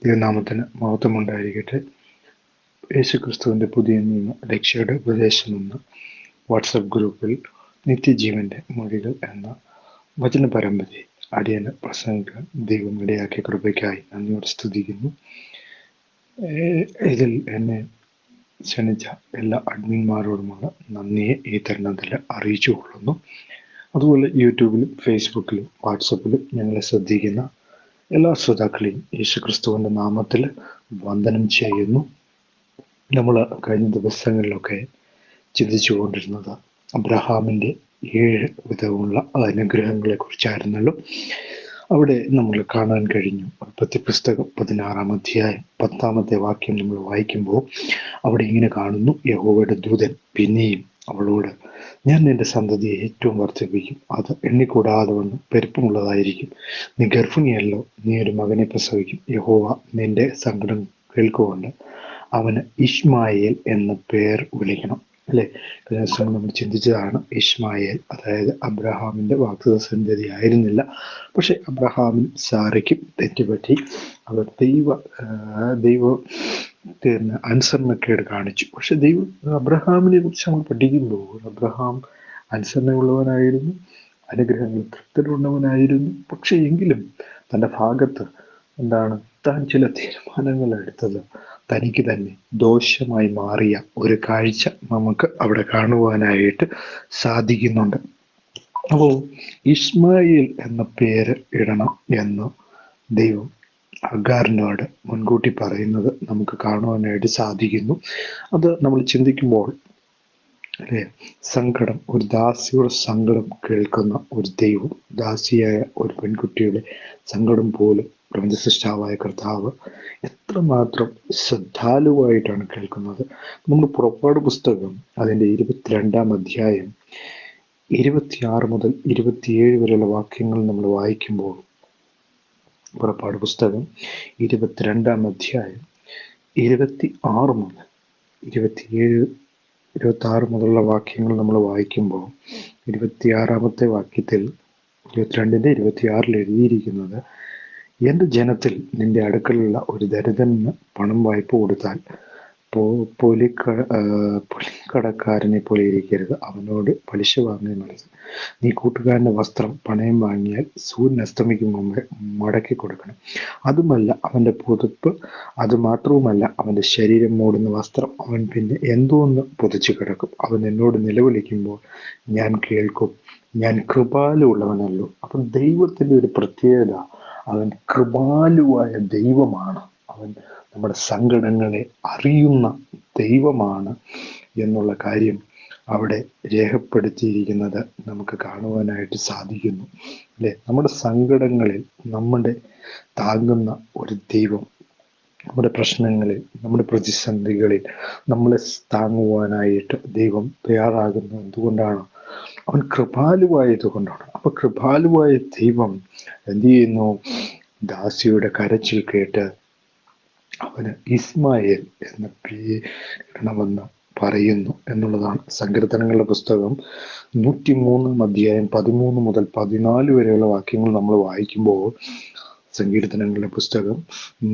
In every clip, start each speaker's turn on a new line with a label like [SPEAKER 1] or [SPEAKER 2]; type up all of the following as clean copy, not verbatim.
[SPEAKER 1] ദൈവനാമത്തിന് മഹത്വമുണ്ടായിരിക്കട്ടെ. യേശുക്രിസ്തുവിൻ്റെ പുതിയ നിയമ രക്ഷയുടെ ഉപദേശം എന്ന വാട്സപ്പ് ഗ്രൂപ്പിൽ നിത്യജീവൻ്റെ മൊഴികൾ എന്ന വചന പരമ്പരയെ അടിയന് പ്രസംഗിക്കാൻ ദൈവം ഇടയാക്കിയ കൃപയ്ക്കായി നന്ദിയോട് സ്തുതിക്കുന്നു. ഇതിൽ എന്നെ ക്ഷണിച്ച എല്ലാ അഡ്മിന്മാരോടുമുള്ള നന്ദിയെ ഈ തരുണത്തിൽ അറിയിച്ചു കൊള്ളുന്നു. അതുപോലെ യൂട്യൂബിലും ഫേസ്ബുക്കിലും വാട്സപ്പിലും ഞങ്ങളെ ശ്രദ്ധിക്കുന്ന എല്ലാ ശ്രോതാക്കളെയും യേശുക്രിസ്തുവിൻ്റെ നാമത്തിൽ വന്ദനം ചെയ്യുന്നു. നമ്മൾ കഴിഞ്ഞ ദിവസങ്ങളിലൊക്കെ ചിന്തിച്ചു കൊണ്ടിരുന്നത് അബ്രഹാമിൻ്റെ 7 വിധമുള്ള അനുഗ്രഹങ്ങളെ കുറിച്ചായിരുന്നല്ലോ. അവിടെ നമ്മൾ കാണാൻ കഴിഞ്ഞു. ഉൽപ്പത്തി പുസ്തകം 16-ാം അധ്യായം 10-ാമത്തെ വാക്യം നമ്മൾ വായിക്കുമ്പോൾ അവിടെ ഇങ്ങനെ കാണുന്നു: യഹോവയുടെ ദൂതൻ പിന്നെയും അവളോട്, ഞാൻ നിന്റെ സന്തതിയെ ഏറ്റവും വർദ്ധിപ്പിക്കും, അത് എണ്ണിക്കൂടാതെ വണ്ണം പെരുപ്പമുള്ളതായിരിക്കും. നീ ഗർഭിണിയല്ലോ, നീ ഒരു മകനെ പ്രസവിക്കും. യഹോവ നിന്റെ സങ്കടം കേൾക്കുകൊണ്ട് അവന് ഇശ്മായേൽ എന്ന പേർ വിളിക്കണം. അല്ലെ, കഴിഞ്ഞ ദിവസം നമ്മൾ ചിന്തിച്ചതാണ്. ഇശ്മായേൽ അതായത് അബ്രഹാമിൻ്റെ വാഗ്ദത്ത സന്തതി ആയിരുന്നില്ല. പക്ഷെ അബ്രഹാമിനും സാറയ്ക്കും തെറ്റുപറ്റി. അവർ ദൈവ അനുസരണക്കേട് കാണിച്ചു. പക്ഷെ അബ്രഹാമിനെ കുറിച്ച് നമ്മൾ പഠിക്കുമ്പോൾ അബ്രഹാം അനുസരണയുള്ളവനായിരുന്നു, അനുഗ്രഹങ്ങൾ തൃപ്തിയുള്ളവനായിരുന്നു. പക്ഷെ എങ്കിലും തൻ്റെ ഭാഗത്ത് താൻ ചില തീരുമാനങ്ങൾ എടുത്തത് തനിക്ക് തന്നെ ദോഷമായി മാറിയ ഒരു കാഴ്ച നമുക്ക് അവിടെ കാണുവാനായിട്ട് സാധിക്കുന്നുണ്ട്. അപ്പോൾ ഇശ്മായേൽ എന്ന പേര് ഇടണം എന്ന് ദൈവം അഗാറിനോട് മുൻകൂട്ടി പറയുന്നത് നമുക്ക് കാണുവാനായിട്ട് സാധിക്കുന്നു. അത് നമ്മൾ ചിന്തിക്കുമ്പോൾ അല്ലേ, സങ്കടം, ഒരു ദാസിയുടെ സങ്കടം കേൾക്കുന്ന ഒരു ദൈവം, ദാസിയായ ഒരു പെൺകുട്ടിയുടെ സങ്കടം പോലും പ്രപഞ്ച സൃഷ്ടാവായ കർത്താവ് എത്രമാത്രം ശ്രദ്ധാലുവായിട്ടാണ് കേൾക്കുന്നത്. നമ്മൾ പുറപ്പാട് പുസ്തകം അതിൻ്റെ 22-ാം അധ്യായം 26 മുതൽ 27 വരെയുള്ള വാക്യങ്ങൾ നമ്മൾ വായിക്കുമ്പോൾ, പുറപ്പാട് പുസ്തകം 22-ാം അധ്യായം 26 മുതൽ 26 മുതലുള്ള വാക്യങ്ങൾ നമ്മൾ വായിക്കുമ്പോൾ 26-ാമത്തെ വാക്യത്തിൽ 22-ന്റെ 26 എഴുതിയിരിക്കുന്നത്: എൻ്റെ ജനത്തിൽ നിന്റെ അടുക്കലുള്ള ഒരു ദരിദ്രന് പണം വായ്പ കൊടുത്താൽ പൊലിക്കടക്കാരനെ പോലെ ഇരിക്കരുത്, അവനോട് പലിശ വാങ്ങുന്നത്. നീ കൂട്ടുകാരൻ്റെ വസ്ത്രം പണയം വാങ്ങിയാൽ സൂര്യൻ അസ്തമിക്കും മുമ്പേ മടക്കി കൊടുക്കണം. അതുമല്ല അവൻ്റെ പുതുപ്പ്, അതുമാത്രവുമല്ല അവൻ്റെ ശരീരം മൂടുന്ന വസ്ത്രം അവൻ പിന്നെ എന്തോന്ന് പൊതിച്ചു കിടക്കും. അവൻ എന്നോട് നിലവിളിക്കുമ്പോൾ ഞാൻ കേൾക്കും, ഞാൻ കൃപാലുള്ളവനല്ലോ. അപ്പം ദൈവത്തിൻ്റെ ഒരു പ്രത്യേകത, അവൻ കൃപാലുവായ ദൈവമാണ്. അവൻ നമ്മുടെ സങ്കടങ്ങളെ അറിയുന്ന ദൈവമാണ് എന്നുള്ള കാര്യം അവിടെ രേഖപ്പെടുത്തിയിരിക്കുന്നത് നമുക്ക് കാണുവാനായിട്ട് സാധിക്കുന്നു. അല്ലേ, നമ്മുടെ സങ്കടങ്ങളിൽ നമ്മുടെ താങ്ങുന്ന ഒരു ദൈവം, നമ്മുടെ പ്രശ്നങ്ങളിൽ, നമ്മുടെ പ്രതിസന്ധികളിൽ നമ്മളെ താങ്ങുവാനായിട്ട് ദൈവം തയ്യാറാകുന്നത് എന്തുകൊണ്ടാണ്? അവൻ കൃപാലുവായത് കൊണ്ടാണ്. അപ്പൊ കൃപാലുവായ ദൈവം എന്ത് ചെയ്യുന്നു? ദാസിയുടെ കരച്ചിൽ കേട്ട് അവന് ഇസ്മായേൽ എന്ന പേരിടണമെന്ന് പറയുന്നു എന്നുള്ളതാണ്. സങ്കീർത്തനങ്ങളുടെ പുസ്തകം 103-ാം അധ്യായം 13 മുതൽ 14 വരെയുള്ള വാക്യങ്ങൾ നമ്മൾ വായിക്കുമ്പോൾ, സങ്കീർത്തനങ്ങളുടെ പുസ്തകം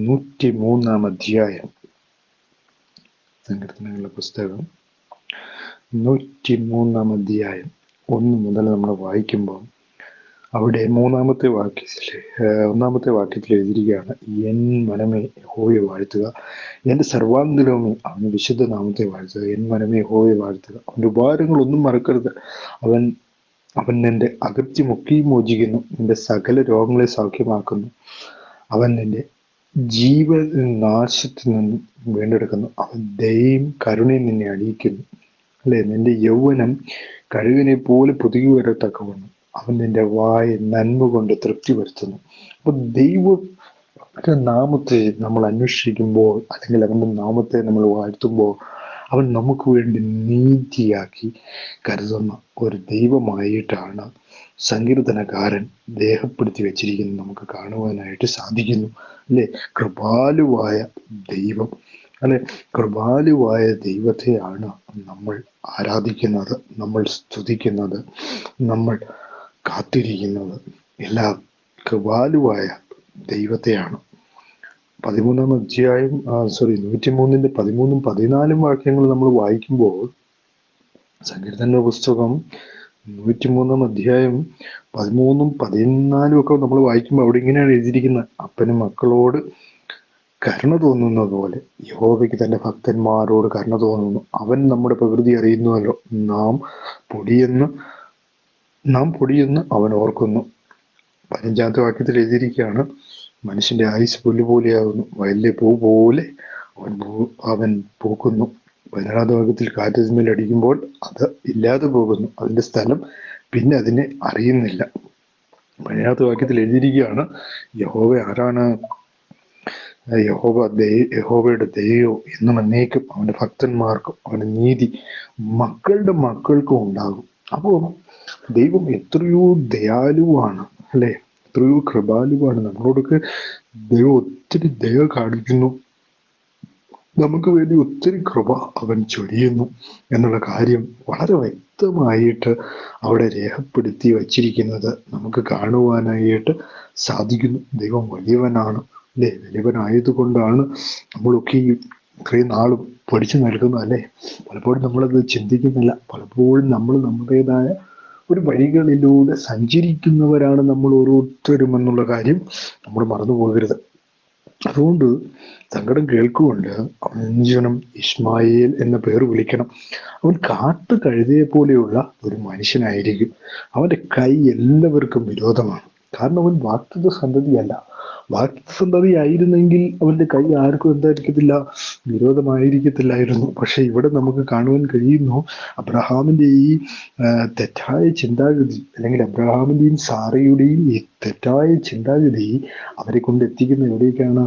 [SPEAKER 1] 103-ാം അധ്യായം, സങ്കീർത്തനങ്ങളുടെ പുസ്തകം 103-ാം അധ്യായം 1 മുതൽ നമ്മൾ വായിക്കുമ്പോൾ അവിടെ 1-ാമത്തെ വാക്യത്തിൽ എഴുതിയിരിക്കുകയാണ്: എൻ മനമേ യഹോവയെ വാഴ്ത്തുക, എൻ്റെ സർവാന്തരമേ അവൻ്റെ വിശുദ്ധ നാമത്തെ വാഴ്ത്തുക. എൻ മനമേ യഹോവയെ വാഴ്ത്തുക, അവൻ്റെ ഉപകാരങ്ങളൊന്നും മറക്കരുത്. അവൻ നിന്റെ അകൃത്യമൊക്കെയും മോചിക്കുന്നു, നിന്റെ സകല രോഗങ്ങളെ സൗഖ്യമാക്കുന്നു. അവൻ നിന്റെ ജീവനാശത്തിൽ നിന്നും വീണ്ടെടുക്കുന്നു. അവൻ ദയയും കരുണയും നിന്നെ അണിയിക്കുന്നു. അല്ലെ, നിന്റെ യൗവനം കഴുകിനെ പോലെ പുതുകി വരത്തക്കവണ്ണം അവൻ നിന്റെ വായ നന്മ കൊണ്ട് തൃപ്തി വരുത്തുന്നു. അപ്പൊ ദൈവത്തിന്റെ നാമത്തെ നമ്മൾ അന്വേഷിക്കുമ്പോൾ, അല്ലെങ്കിൽ അവന്റെ നാമത്തെ നമ്മൾ വാഴ്ത്തുമ്പോൾ, അവൻ നമുക്ക് വേണ്ടി നീതിയാക്കി കരുതുന്ന ഒരു ദൈവമായിട്ടാണ് സങ്കീർത്തനക്കാരൻ രേഖപ്പെടുത്തി വെച്ചിരിക്കുന്നത് നമുക്ക് കാണുവാനായിട്ട് സാധിക്കുന്നു. അല്ലെ, കൃപാലുവായ ദൈവം, അല്ലെ, കൃപാലുവായ ദൈവത്തെയാണ് നമ്മൾ ആരാധിക്കുന്നത്, നമ്മൾ സ്തുതിക്കുന്നത്, നമ്മൾ കാത്തിരിക്കുന്നത്. എല്ലാം കൃപാലുവായ ദൈവത്തെയാണ്. 13-ാം അധ്യായം 103-ന്റെ 13-ഉം 14-ഉം വാക്യങ്ങൾ നമ്മൾ വായിക്കുമ്പോൾ, സങ്കീർത്തന പുസ്തകം 103-ാം അധ്യായം 13-ഉം 14-ഉം ഒക്കെ നമ്മൾ വായിക്കുമ്പോൾ അവിടെ ഇങ്ങനെയാണ് എഴുതിയിരിക്കുന്നത്: അപ്പനും മക്കളോട് കരുണ തോന്നുന്നത് പോലെ യഹോവയ്ക്ക് തന്റെ ഭക്തന്മാരോട് കരുണ തോന്നുന്നു. അവൻ നമ്മുടെ പ്രകൃതി അറിയുന്നുവല്ലോ. നാം പൊടിയെന്ന് അവൻ ഓർക്കുന്നു. 15-ാമത്തെ വാക്യത്തിൽ എഴുതിയിരിക്കുകയാണ്: മനുഷ്യന്റെ ആയുസ് പുല്ലുപോലെയാകുന്നു, വയലിലെ പൂ പോലെ അവൻ പൂക്കുന്നു. 16-ാമത്തെ വാക്യത്തിൽ കാറ്റ് അടിക്കുമ്പോൾ അത് ഇല്ലാതെ പോകുന്നു, അതിന്റെ സ്ഥലം പിന്നെ അതിനെ അറിയുന്നില്ല. 17-ാമത്തെ വാക്യത്തിൽ എഴുതിയിരിക്കുകയാണ്: യഹോവ ആരാണ്? യഹോവയുടെ ദയയോ എന്നും എന്നേക്കും അവന്റെ ഭക്തന്മാർക്കും അവന്റെ നീതി മക്കളുടെ മക്കൾക്കും ഉണ്ടാകും. അപ്പോൾ ദൈവം എത്രയോ ദയാലുവാണ്, അല്ലെ? എത്രയോ കൃപാലുവാണ്. നമ്മളോടൊക്കെ ദൈവം ഒത്തിരി ദയ കാണിക്കുന്നു, നമുക്ക് വേണ്ടി ഒത്തിരി കൃപ അവൻ ചൊരിയുന്നു എന്നുള്ള കാര്യം വളരെ വ്യക്തമായിട്ട് അവിടെ രേഖപ്പെടുത്തി വച്ചിരിക്കുന്നത് നമുക്ക് കാണുവാനായിട്ട് സാധിക്കുന്നു. ദൈവം വലിയവനാണ്, അല്ലെ? വലിയവനായതുകൊണ്ടാണ് നമ്മളൊക്കെ ഇത്രയും നാളും പഠിച്ചു നൽകുന്നത്, അല്ലെ? പലപ്പോഴും നമ്മളത് ചിന്തിക്കുന്നില്ല. പലപ്പോഴും നമ്മൾ നമ്മുടേതായ ഒരു വഴികളിലൂടെ സഞ്ചരിക്കുന്നവരാണ് നമ്മൾ ഓരോരുത്തരും എന്നുള്ള കാര്യം നമ്മൾ മറന്നു പോകരുത്. അതുകൊണ്ട് സങ്കടം കേൾക്കുകൊണ്ട് അവൻ അഞ്ചനം ഇസ്മായേൽ എന്ന പേര് വിളിക്കണം. അവൻ കാട്ടു കഴുതയെ പോലെയുള്ള ഒരു മനുഷ്യനായിരിക്കും. അവന്റെ കൈ എല്ലാവർക്കും വിരോധമാണ്. കാരണം അവൻ വാഗ്ദത്ത സന്തതിയല്ല. വാഗ്ദത്ത സന്തതി ആയിരുന്നെങ്കിൽ അവന്റെ കൈ ആർക്കും എന്തായിരിക്കത്തില്ല, വിരോധമായിരിക്കത്തില്ലായിരുന്നു. പക്ഷെ ഇവിടെ നമുക്ക് കാണുവാൻ കഴിയുന്നു, അബ്രഹാമിന്റെ ഈ തെറ്റായ ചിന്താഗതി, അല്ലെങ്കിൽ അബ്രഹാമിന്റെയും സാറയുടെയും ഈ തെറ്റായ ചിന്താഗതി അവരെ കൊണ്ട് എത്തിക്കുന്ന എവിടേക്കാണ്?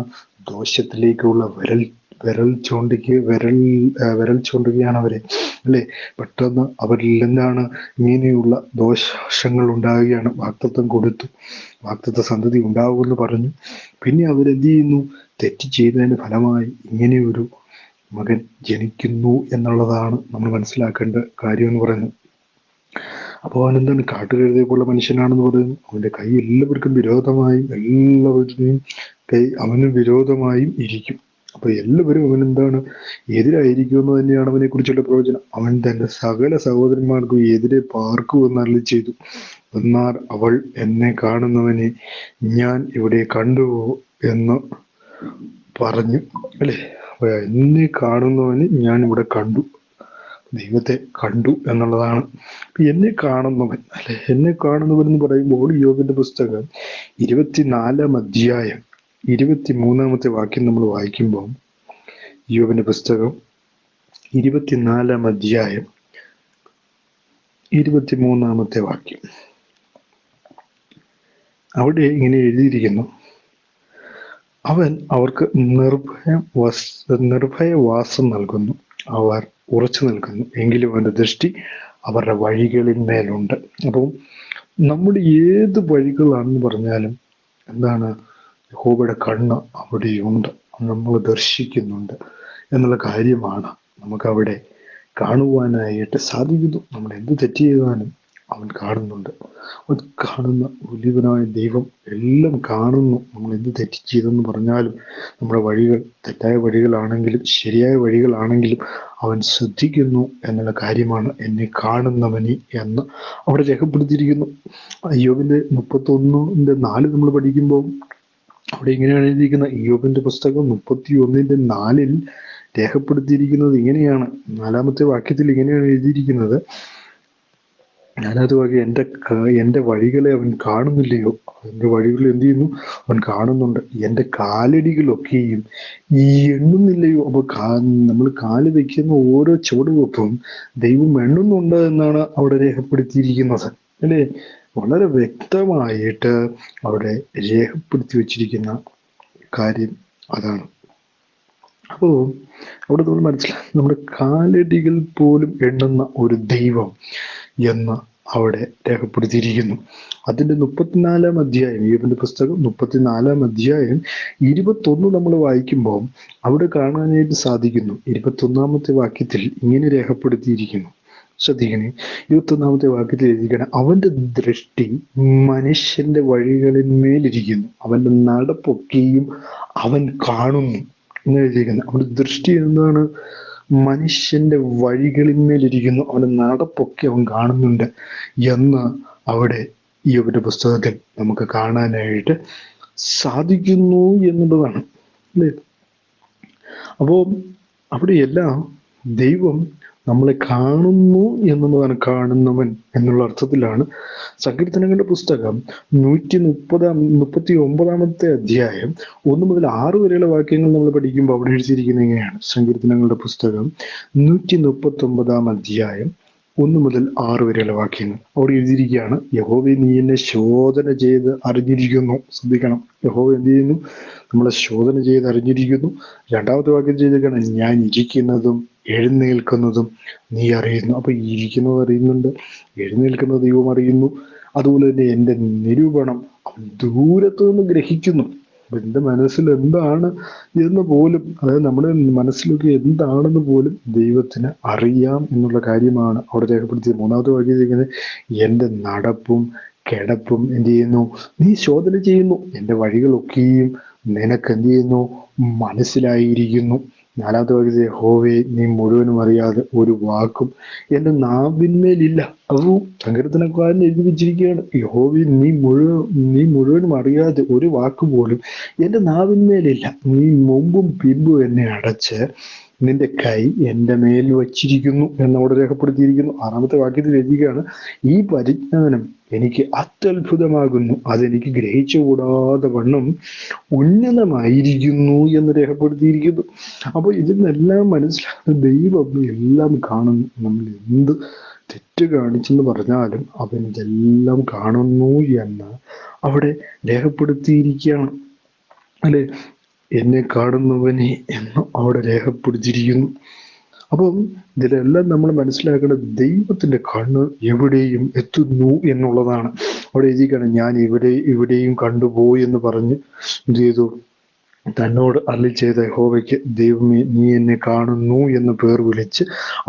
[SPEAKER 1] ദോഷത്തിലേക്കുള്ള വിരൽ ചൂണ്ടുകയാണ് അവരെ, അല്ലെ? പെട്ടെന്ന് അവരിൽ നിന്നാണ് ഇങ്ങനെയുള്ള ദോഷങ്ങൾ ഉണ്ടാകുകയാണ്. വാഗ്ദത്തം കൊടുത്തു, വാഗ്ദത്ത സന്തതി ഉണ്ടാകുമെന്ന് പറഞ്ഞു. പിന്നെ അവരെന്ത് ചെയ്യുന്നു? തെറ്റ് ചെയ്തതിന് ഫലമായി ഇങ്ങനെയൊരു മകൻ ജനിക്കുന്നു എന്നുള്ളതാണ് നമ്മൾ മനസ്സിലാക്കേണ്ട കാര്യം എന്ന് പറയുന്നത്. അപ്പോൾ അവനെന്താണ്? കാട്ടുകഴുതയെ പോലുള്ള മനുഷ്യനാണെന്ന് പറയുന്നു. അവന്റെ കൈ എല്ലാവർക്കും വിരോധമായും എല്ലാവരുടെയും കൈ അവന് വിരോധമായും ഇരിക്കും. അപ്പൊ എല്ലാവരും അവനെന്താണ്? എതിരായിരിക്കുമെന്ന് തന്നെയാണ് അവനെ കുറിച്ചുള്ള പ്രവചനം. അവൻ തന്റെ സകല സഹോദരന്മാർക്കും എതിരെ പാർക്കുമെന്ന് അരുളി ചെയ്തു. എന്നാൽ അവൾ എന്നെ കാണുന്നവനെ ഞാൻ ഇവിടെ കണ്ടു എന്ന് പറഞ്ഞു, അല്ലെ? അപ്പൊ എന്നെ കാണുന്നവന് ഞാൻ ഇവിടെ കണ്ടു, ദൈവത്തെ കണ്ടു എന്നുള്ളതാണ്. എന്നെ കാണുന്നവൻ, അല്ലെ? എന്നെ കാണുന്നവൻ എന്ന് പറയുമ്പോൾ യോബിന്റെ പുസ്തകം 24-ാം അധ്യായം 23-ാമത്തെ വാക്യം നമ്മൾ വായിക്കുമ്പോൾ, യോബിന്റെ പുസ്തകം 24-ാം അധ്യായം 23-ാമത്തെ വാക്യം, അവിടെ ഇങ്ങനെ എഴുതിയിരിക്കുന്നു: അവൻ അവർക്ക് നിർഭയവാസം നൽകുന്നു, അവർ ഉറച്ചു നിൽക്കുന്നു, എങ്കിലും അവന്റെ ദൃഷ്ടി അവരുടെ വഴികളിന്മേലുണ്ട്. അപ്പം നമ്മുടെ ഏത് വഴികളാണെന്ന് പറഞ്ഞാലും എന്താണ്? യഹോവയുടെ കണ്ണ് അവിടെയുണ്ട്, നമ്മൾ ദർശിക്കുന്നുണ്ട് എന്നുള്ള കാര്യമാണ് നമുക്കവിടെ കാണുവാനായിട്ട് സാധിക്കുന്നു. നമ്മൾ എന്ത് തെറ്റ് ചെയ്താലും അവൻ കാണുന്നുണ്ട്. അവൻ കാണുന്ന വലിയവനായ ദൈവം എല്ലാം കാണുന്നു. നമ്മൾ എന്ത് തെറ്റ് ചെയ്തെന്ന് പറഞ്ഞാലും, നമ്മുടെ വഴികൾ തെറ്റായ വഴികളാണെങ്കിലും ശരിയായ വഴികളാണെങ്കിലും അവൻ ശ്രദ്ധിക്കുന്നു എന്നുള്ള കാര്യമാണ് എന്നെ കാണുന്നവനെ എന്ന് അവിടെ രേഖപ്പെടുത്തിയിരിക്കുന്നു. ഇയ്യോബിന്റെ 31:4 നമ്മൾ പഠിക്കുമ്പോൾ അവിടെ ഇങ്ങനെയാണ് എഴുതിയിരിക്കുന്നത്. ഇയ്യോബിന്റെ പുസ്തകം 31:4 രേഖപ്പെടുത്തിയിരിക്കുന്നത് ഇങ്ങനെയാണ്. 4-ാമത്തെ വാക്യത്തിൽ ഇങ്ങനെയാണ് എഴുതിയിരിക്കുന്നത്: ഞാനത് എന്റെ വഴികളെ അവൻ കാണുന്നില്ലയോ? എന്റെ വഴികൾ എന്ത് ചെയ്യുന്നു? അവൻ കാണുന്നുണ്ട്. എന്റെ കാലടികളൊക്കെയും ഈ എണ്ണുന്നില്ലയോ? അപ്പൊ നമ്മൾ കാല് വെക്കുന്ന ഓരോ ചുവടുവെപ്പും ദൈവം എണ്ണുന്നുണ്ട് എന്നാണ് അവിടെ രേഖപ്പെടുത്തിയിരിക്കുന്നത്, അല്ലേ? വളരെ വ്യക്തമായിട്ട് അവിടെ രേഖപ്പെടുത്തി വച്ചിരിക്കുന്ന കാര്യം അതാണ്. അപ്പോൾ അവിടെ നമ്മൾ മനസ്സിലാക്കി, നമ്മുടെ കാലടികൾ പോലും എണ്ണുന്ന ഒരു ദൈവം എന്ന് അവിടെ രേഖപ്പെടുത്തിയിരിക്കുന്നു. അതിന്റെ 34-ാം അധ്യായം, ഇയ്യോബിന്റെ പുസ്തകം 34-ാം അധ്യായം 21 നമ്മൾ വായിക്കുമ്പോൾ അവിടെ കാണാനായിട്ട് സാധിക്കുന്നു. 21-ാമത്തെ വാക്യത്തിൽ ഇങ്ങനെ രേഖപ്പെടുത്തിയിരിക്കുന്നു: ശ്രദ്ധിക്കണേ, 21-ാമത്തെ വാക്യത്തിൽ എഴുതിക്കണം, അവന്റെ ദൃഷ്ടി മനുഷ്യന്റെ വഴികളിന്മേലിരിക്കുന്നു, അവന്റെ നടപ്പൊക്കെയും അവൻ കാണുന്നു എന്ന് എഴുതിയിരിക്കുന്നത്. അവന്റെ ദൃഷ്ടി എന്താണ്? മനുഷ്യന്റെ വഴികളിന്മേലിരിക്കുന്നു, അവന്റെ നടപ്പൊക്കെ അവൻ കാണുന്നുണ്ട് എന്ന് അവിടെ ഈ ഒരു പുസ്തകത്തിൽ നമുക്ക് കാണാനായിട്ട് സാധിക്കുന്നു എന്നുള്ളതാണ്, അല്ലേ? അപ്പോൾ അവിടെയെല്ലാം ദൈവം നമ്മളെ കാണുന്നു എന്നുള്ളതാണ്, കാണുന്നവൻ എന്നുള്ള അർത്ഥത്തിലാണ്. സങ്കീർത്തനങ്ങളുടെ പുസ്തകം 139-ാമത്തെ അധ്യായം 1 മുതൽ 6 വരെയുള്ള വാക്യങ്ങൾ നമ്മൾ പഠിക്കുമ്പോൾ അവിടെ എഴുതിയിരിക്കുന്നത് എങ്ങനെയാണ്? സങ്കീർത്തനങ്ങളുടെ പുസ്തകം 139-ാം അധ്യായം 1 മുതൽ 6 വരെയുള്ള വാക്യങ്ങൾ അവിടെ എഴുതിയിരിക്കുകയാണ്, യഹോവേ നീ എന്നെ ശോധന ചെയ്ത് അറിഞ്ഞിരിക്കുന്നു. ശ്രദ്ധിക്കണം, യഹോവ എന്ത് ചെയ്യുന്നു? നമ്മളെ ശോധന ചെയ്ത് അറിഞ്ഞിരിക്കുന്നു. 2-ാമത്തെ വാക്യം ചെയ്തിരിക്കണം, ഞാൻ ഇരിക്കുന്നതും എഴുന്നേൽക്കുന്നതും നീ അറിയുന്നു. അപ്പൊ ഇരിക്കുന്നത് അറിയുന്നുണ്ട്, എഴുന്നേൽക്കുന്ന ദൈവം അറിയുന്നു. അതുപോലെ തന്നെ എൻ്റെ നിരൂപണം അവൻ ദൂരത്തു നിന്ന് ഗ്രഹിക്കുന്നു. എൻ്റെ മനസ്സിൽ എന്താണ് എന്ന് പോലും, അതായത് നമ്മുടെ മനസ്സിലൊക്കെ എന്താണെന്ന് പോലും ദൈവത്തിന് അറിയാം എന്നുള്ള കാര്യമാണ് അവിടെ രേഖപ്പെടുത്തിയത്. 3-ാമത്തെ വാക്യം എൻ്റെ നടപ്പും കിടപ്പും എന്ത് ചെയ്യുന്നു? നീ ശോധന ചെയ്യുന്നു, എൻ്റെ വഴികളൊക്കെയും നിനക്ക് എന്ത് ചെയ്യുന്നു? മനസ്സിലായിരിക്കുന്നു. 4-ാമത്തെ വാക്യത്തിൽ യഹോവേ നീ മുഴുവനും അറിയാതെ ഒരു വാക്കും എൻ്റെ നാവിന്മേലില്ല. അതും സങ്കീർത്തനക്കാരൻ എഴുതി വെച്ചിരിക്കുകയാണ്, യഹോവേ നീ മുഴുവനും അറിയാതെ ഒരു വാക്ക് പോലും എൻ്റെ നാവിന്മേലില്ല. നീ മുമ്പും പിമ്പും എന്നെ അടച്ച് നിന്റെ കൈ എൻ്റെ മേൽ വച്ചിരിക്കുന്നു എന്നവിടെ രേഖപ്പെടുത്തിയിരിക്കുന്നു. 6-ാമത്തെ വാക്യത്തിൽ എഴുതുകയാണ്, ഈ പരിജ്ഞാനം എനിക്ക് അത്യത്ഭുതമാകുന്നു, അതെനിക്ക് ഗ്രഹിച്ചുകൂടാതെ വണ്ണം ഉന്നതമായിരിക്കുന്നു എന്ന് രേഖപ്പെടുത്തിയിരിക്കുന്നു. അപ്പോൾ ഇതിൽ നിന്നെല്ലാം മനസ്സിലാക്കുന്ന ദൈവം എല്ലാം കാണുന്നു. നമ്മൾ എന്ത് തെറ്റ് കാണിച്ചെന്ന് പറഞ്ഞാലും അവൻ ഇതെല്ലാം കാണുന്നു എന്ന് അവിടെ രേഖപ്പെടുത്തിയിരിക്കുകയാണ്, അല്ലെ? എന്നെ കാണുന്നവനെ എന്ന് അവിടെ രേഖപ്പെടുത്തിയിരിക്കുന്നു. അപ്പം ഇതിലെല്ലാം നമ്മൾ മനസ്സിലാക്കേണ്ടത് ദൈവത്തിന്റെ കണ്ണ് എവിടെയും എത്തുന്നു എന്നുള്ളതാണ്. അവിടെ എഴുതിക്കണം, ഞാൻ ഇവിടെയും കണ്ടുപോയി എന്ന് പറഞ്ഞ് എന്ത് ചെയ്തു? തന്നോട് അരുളി ചെയ്ത യഹോവയ്ക്ക്, ദൈവമേ നീ എന്നെ കാണുന്നു എന്ന് പേർ വിളിച്ച്,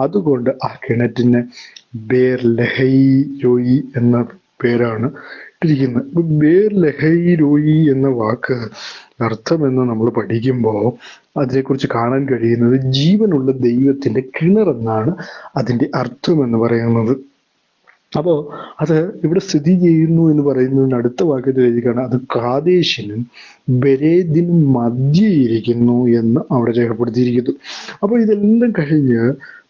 [SPEAKER 1] അതുകൊണ്ട് ആ കിണറ്റിന് ബേർ ലഹൈ രോയി എന്ന പേരാണ് ഇട്ടിരിക്കുന്നത്. ഇപ്പൊ ബേർ ലഹൈ രോയി എന്ന വാക്ക് അർത്ഥമെന്ന് നമ്മൾ പഠിക്കുമ്പോൾ അതിനെക്കുറിച്ച് കാണാൻ കഴിയുന്നത് ജീവനുള്ള ദൈവത്തിന്റെ കിണർ എന്നാണ് അതിന്റെ അർത്ഥം എന്ന് പറയുന്നത്. അപ്പോ അത് ഇവിടെ സ്ഥിതി ചെയ്യുന്നു എന്ന് പറയുന്നതിന് അടുത്ത വാക്യത്തിൽ എഴുതിയാണ്, അത് കാദേശിനും ബെരേദിനും മധ്യേ ഇരിക്കുന്നു എന്ന് അവിടെ രേഖപ്പെടുത്തിയിരിക്കുന്നു. അപ്പോൾ ഇതെല്ലാം കഴിഞ്ഞ്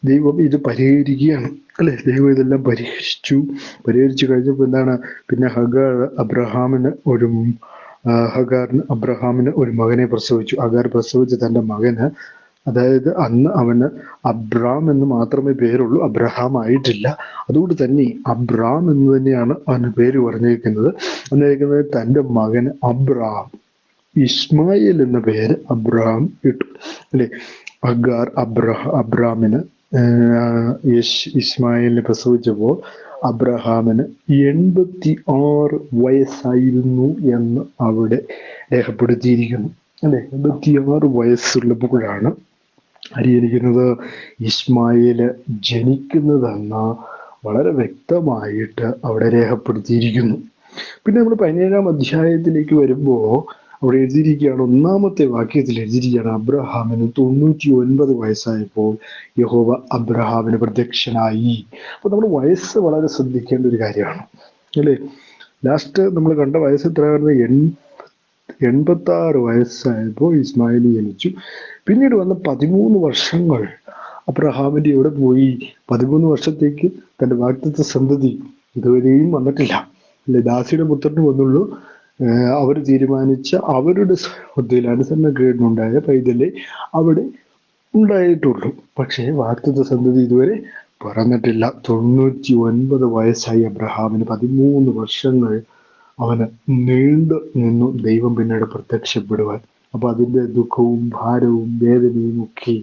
[SPEAKER 1] ദൈവം ഇത് പരിഹരിക്കുകയാണ്, അല്ലെ? ദൈവം ഇതെല്ലാം പരിഹരിച്ചു കഴിഞ്ഞപ്പോൾ എന്താണ്? പിന്നെ ഹഗാറിന് അബ്രഹാമിന് ഒരു മകനെ പ്രസവിച്ചു. ഹഗാർ പ്രസവിച്ച് തൻ്റെ മകന്, അതായത് അന്ന് അവന് അബ്രാം എന്ന് മാത്രമേ പേരുള്ളൂ, അബ്രഹാം ആയിട്ടില്ല. അതുകൊണ്ട് തന്നെ അബ്രാം എന്ന് തന്നെയാണ് അവന് പേര് പറഞ്ഞിരിക്കുന്നത്. തൻ്റെ മകന് അബ്രാം, ഇസ്മായിൽ എന്ന പേര് അബ്രഹാം ഇട്ടു, അല്ലെ? ഹഗാർ അബ്രാമിന് ഇസ്മായിലിനെ പ്രസവിച്ചപ്പോൾ അബ്രഹാമിന് 86 വയസ്സായിരുന്നു എന്ന് അവിടെ രേഖപ്പെടുത്തിയിരിക്കുന്നു, അല്ലെ? 86 വയസ്സുള്ളപ്പോഴാണ് അറിയിരിക്കുന്നത് ഇസ്മായില് ജനിക്കുന്നതെന്ന് വളരെ വ്യക്തമായിട്ട് അവിടെ രേഖപ്പെടുത്തിയിരിക്കുന്നു. പിന്നെ നമ്മൾ 17-ാം അധ്യായത്തിലേക്ക് വരുമ്പോൾ അവിടെ എഴുതിയിരിക്കുകയാണ്, 1-ാമത്തെ വാക്യത്തിൽ എഴുതിയിരിക്കുകയാണ്, അബ്രഹാമിന് 99 വയസ്സായപ്പോൾ യഹോവ അബ്രഹാമിന് പ്രത്യക്ഷനായി. അപ്പൊ നമ്മൾ വയസ്സ് വളരെ ശ്രദ്ധിക്കേണ്ട ഒരു കാര്യമാണ്, അല്ലേ? ലാസ്റ്റ് നമ്മൾ കണ്ട വയസ്സ് എത്രയായിരുന്നു? 86 വയസ്സായപ്പോൾ ഇസ്മായിൽ ജനിച്ചു. പിന്നീട് വന്ന 13 വർഷങ്ങൾ അബ്രഹാമിന്റെ എവിടെ പോയി? 13 വർഷത്തേക്ക് തന്റെ വാഗ്ദത്ത സന്തതി ഇതുവരെയും വന്നിട്ടില്ല, അല്ലെ? ദാസിയുടെ പുത്രന് വന്നുള്ളൂ. അവർ തീരുമാനിച്ച അവരുടെ അനുസരണക്കേടിനുണ്ടായ പൈതലേ അവിടെ ഉണ്ടായിട്ടുള്ളൂ. പക്ഷേ വാഗ്ദത്ത സന്തതി ഇതുവരെ പറഞ്ഞിട്ടില്ല. 99 വയസ്സായി അബ്രഹാമിന്. 13 വർഷങ്ങൾ അവന് നീണ്ടു നിന്നു ദൈവം പിന്നീട് പ്രത്യക്ഷപ്പെടുവാൻ. അപ്പൊ അതിന്റെ ദുഃഖവും ഭാരവും വേദനയും ഒക്കെ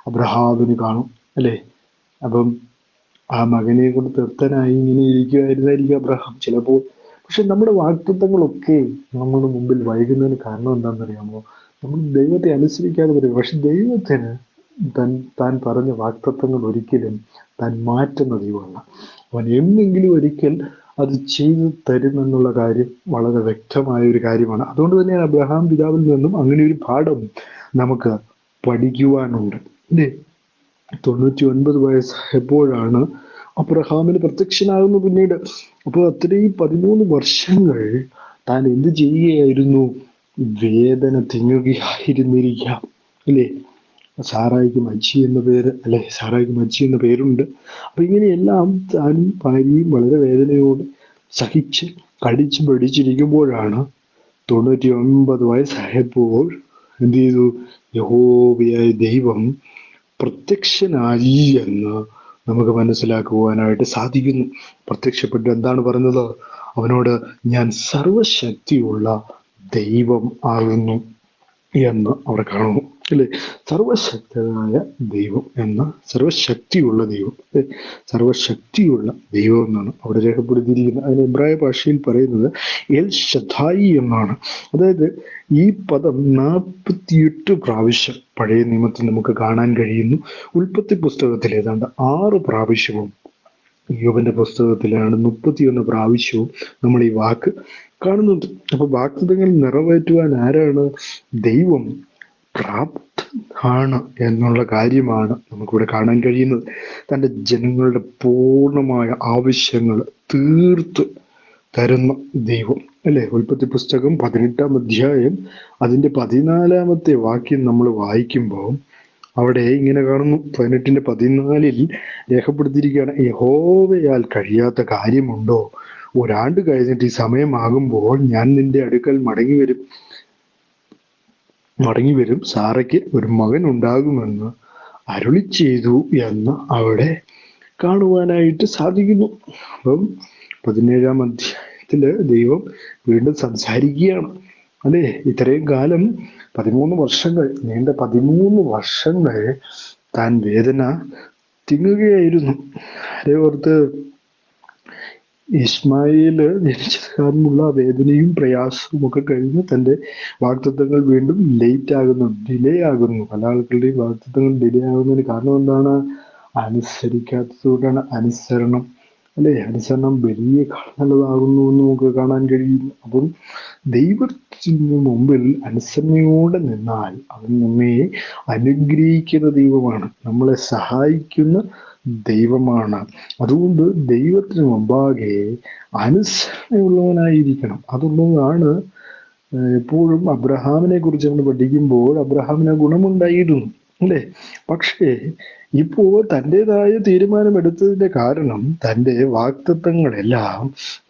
[SPEAKER 1] അബ്രഹാമിന് കാണും, അല്ലെ? അപ്പം ആ മകനെ കൊണ്ട് തൃപ്തനായി ഇങ്ങനെ ഇരിക്കുമായിരുന്നായിരിക്കും അബ്രഹാം ചിലപ്പോൾ. പക്ഷെ നമ്മുടെ വാഗ്ദത്തങ്ങളൊക്കെ നമ്മുടെ മുമ്പിൽ വൈകുന്നതിന് കാരണം എന്താണെന്നറിയാമോ? നമ്മൾ ദൈവത്തെ അനുസരിക്കാതെ വരും. പക്ഷെ ദൈവത്തിന് താൻ പറഞ്ഞ വാഗ്ദത്തങ്ങൾ ഒരിക്കലും താൻ മാറ്റുന്ന ദൈവമല്ല. അവൻ എന്നെങ്കിലും ഒരിക്കൽ അത് ചെയ്തു തരുമെന്നുള്ള കാര്യം വളരെ വ്യക്തമായ ഒരു കാര്യമാണ്. അതുകൊണ്ട് തന്നെ അബ്രഹാം പിതാവിൽ നിന്നും അങ്ങനെ ഒരു പാഠം നമുക്ക് പഠിക്കുവാനുണ്ട് അല്ലേ. 99 വയസ്സായപ്പോഴാണ് അബ്രഹാമിന് പ്രത്യക്ഷനാകുന്നു പിന്നീട്. അപ്പോൾ അത്രയും 13 വർഷങ്ങൾ താൻ എന്ത് ചെയ്യുകയായിരുന്നു? വേദന തിങ്ങുകയായിരുന്നിരിക്കാം അല്ലേ. സാറായിക്ക് മച്ചി എന്ന പേര് അല്ലെ, സാറായിക്ക് മച്ചി എന്ന പേരുണ്ട്. അപ്പൊ ഇങ്ങനെയെല്ലാം താനും ഭാര്യയും വളരെ വേദനയോട് സഹിച്ച് കടിച്ചു പിടിച്ചിരിക്കുമ്പോഴാണ് 99 വയസ്സായപ്പോൾ എന്ത് ചെയ്തു? യഹോവയായ ദൈവം പ്രത്യക്ഷനായി എന്ന് നമുക്ക് മനസ്സിലാക്കുവാനായിട്ട് സാധിക്കുന്നു. പ്രത്യക്ഷപ്പെട്ട് എന്താണ് പറഞ്ഞത്? അവനോട് ഞാൻ സർവശക്തിയുള്ള ദൈവം ആകുന്നു എന്ന് അവിടെ കാണുന്നു അല്ലെ. സർവശക്തനായ ദൈവം എന്ന സർവശക്തിയുള്ള ദൈവം അല്ലെ, സർവശക്തിയുള്ള ദൈവം എന്നാണ് അവിടെ രേഖപ്പെടുത്തിയിരിക്കുന്നത്. അതിന് എബ്രായ ഭാഷയിൽ പറയുന്നത് എൽ ഷദ്ദായി എന്നാണ്. അതായത് ഈ പദം 48 പ്രാവശ്യം പഴയ നിയമത്തിൽ നമുക്ക് കാണാൻ കഴിയുന്നു. ഉൽപ്പത്തി പുസ്തകത്തിൽ ഏതാണ്ട് 6 പ്രാവശ്യവും യോബിന്റെ പുസ്തകത്തിലാണ് 31 പ്രാവശ്യവും നമ്മൾ ഈ വാക്ക് കാണുന്നുണ്ട്. അപ്പൊ വാഗ്ദത്തങ്ങൾ നിറവേറ്റുവാൻ ആരാണ്? ദൈവം പ്രാപ്തനാണ് എന്നുള്ള കാര്യമാണ് നമുക്കിവിടെ കാണാൻ കഴിയുന്നത്. തൻ്റെ ജനങ്ങളുടെ പൂർണ്ണമായ ആവശ്യങ്ങൾ തീർത്ത് തരുന്ന ദൈവം അല്ലെ. ഉൽപ്പത്തി പുസ്തകം 18-ാം അധ്യായം അതിൻ്റെ 14-ാമത്തെ വാക്യം നമ്മൾ വായിക്കുമ്പോൾ അവിടെ ഇങ്ങനെ കാണുന്നു. 18-14 രേഖപ്പെടുത്തിയിരിക്കുകയാണ്, യഹോവയാൽ കഴിയാത്ത കാര്യമുണ്ടോ? ഒരാണ്ട് കഴിഞ്ഞിട്ട് ഈ സമയമാകുമ്പോൾ ഞാൻ നിന്റെ അടുക്കൽ മടങ്ങി വരും, സാറയ്ക്ക് ഒരു മകൻ ഉണ്ടാകുമെന്ന് അരുളി ചെയ്തു എന്ന് അവിടെ കാണുവാനായിട്ട് സാധിക്കുന്നു. അപ്പം 17-ാം അധ്യായത്തില് ദൈവം വീണ്ടും സംസാരിക്കുകയാണ് അല്ലേ. ഇത്രയും കാലം 13 വർഷങ്ങൾ, നീണ്ട 13 വർഷങ്ങൾ താൻ വേദന തിങ്ങുകയായിരുന്നു. അതേ ഓർത്ത് ഇസ്മായില് ജനിച്ചത് കാരണമുള്ള വേദനയും പ്രയാസവും ഒക്കെ കഴിഞ്ഞ് തൻ്റെ വാഗ്ദത്തങ്ങൾ വീണ്ടും ഡിലേ ആകുന്നു. പല ആളുകളുടെയും വാഗ്ദത്തങ്ങൾ ഡിലേ ആകുന്നതിന് കാരണം എന്താണ്? അനുസരിക്കാത്തതുകൊണ്ടാണ്. അനുസരണം അല്ലെ, അനുസരണം വലിയ നല്ലതാകുന്നു എന്ന് നമുക്ക് കാണാൻ കഴിയും. അപ്പം ദൈവത്തിന് മുമ്പിൽ അനുസരണയോടെ നിന്നാൽ അവൻ നമ്മെ അനുഗ്രഹിക്കുന്ന ദൈവമാണ്, നമ്മളെ സഹായിക്കുന്ന ദൈവമാണ്. അതുകൊണ്ട് ദൈവത്തിന് മുമ്പാകെ അനുസരണയുള്ളവനായിരിക്കണം. അതുള്ളതാണ് എപ്പോഴും അബ്രഹാമിനെ കുറിച്ച് നമ്മൾ പഠിക്കുമ്പോൾ അബ്രഹാമിന് ഗുണമുണ്ടായിരുന്നു അല്ലേ. പക്ഷേ ഇപ്പോൾ തൻ്റെതായ തീരുമാനമെടുത്തതിന്റെ കാരണം തൻ്റെ വാഗ്ദത്തങ്ങളെല്ലാം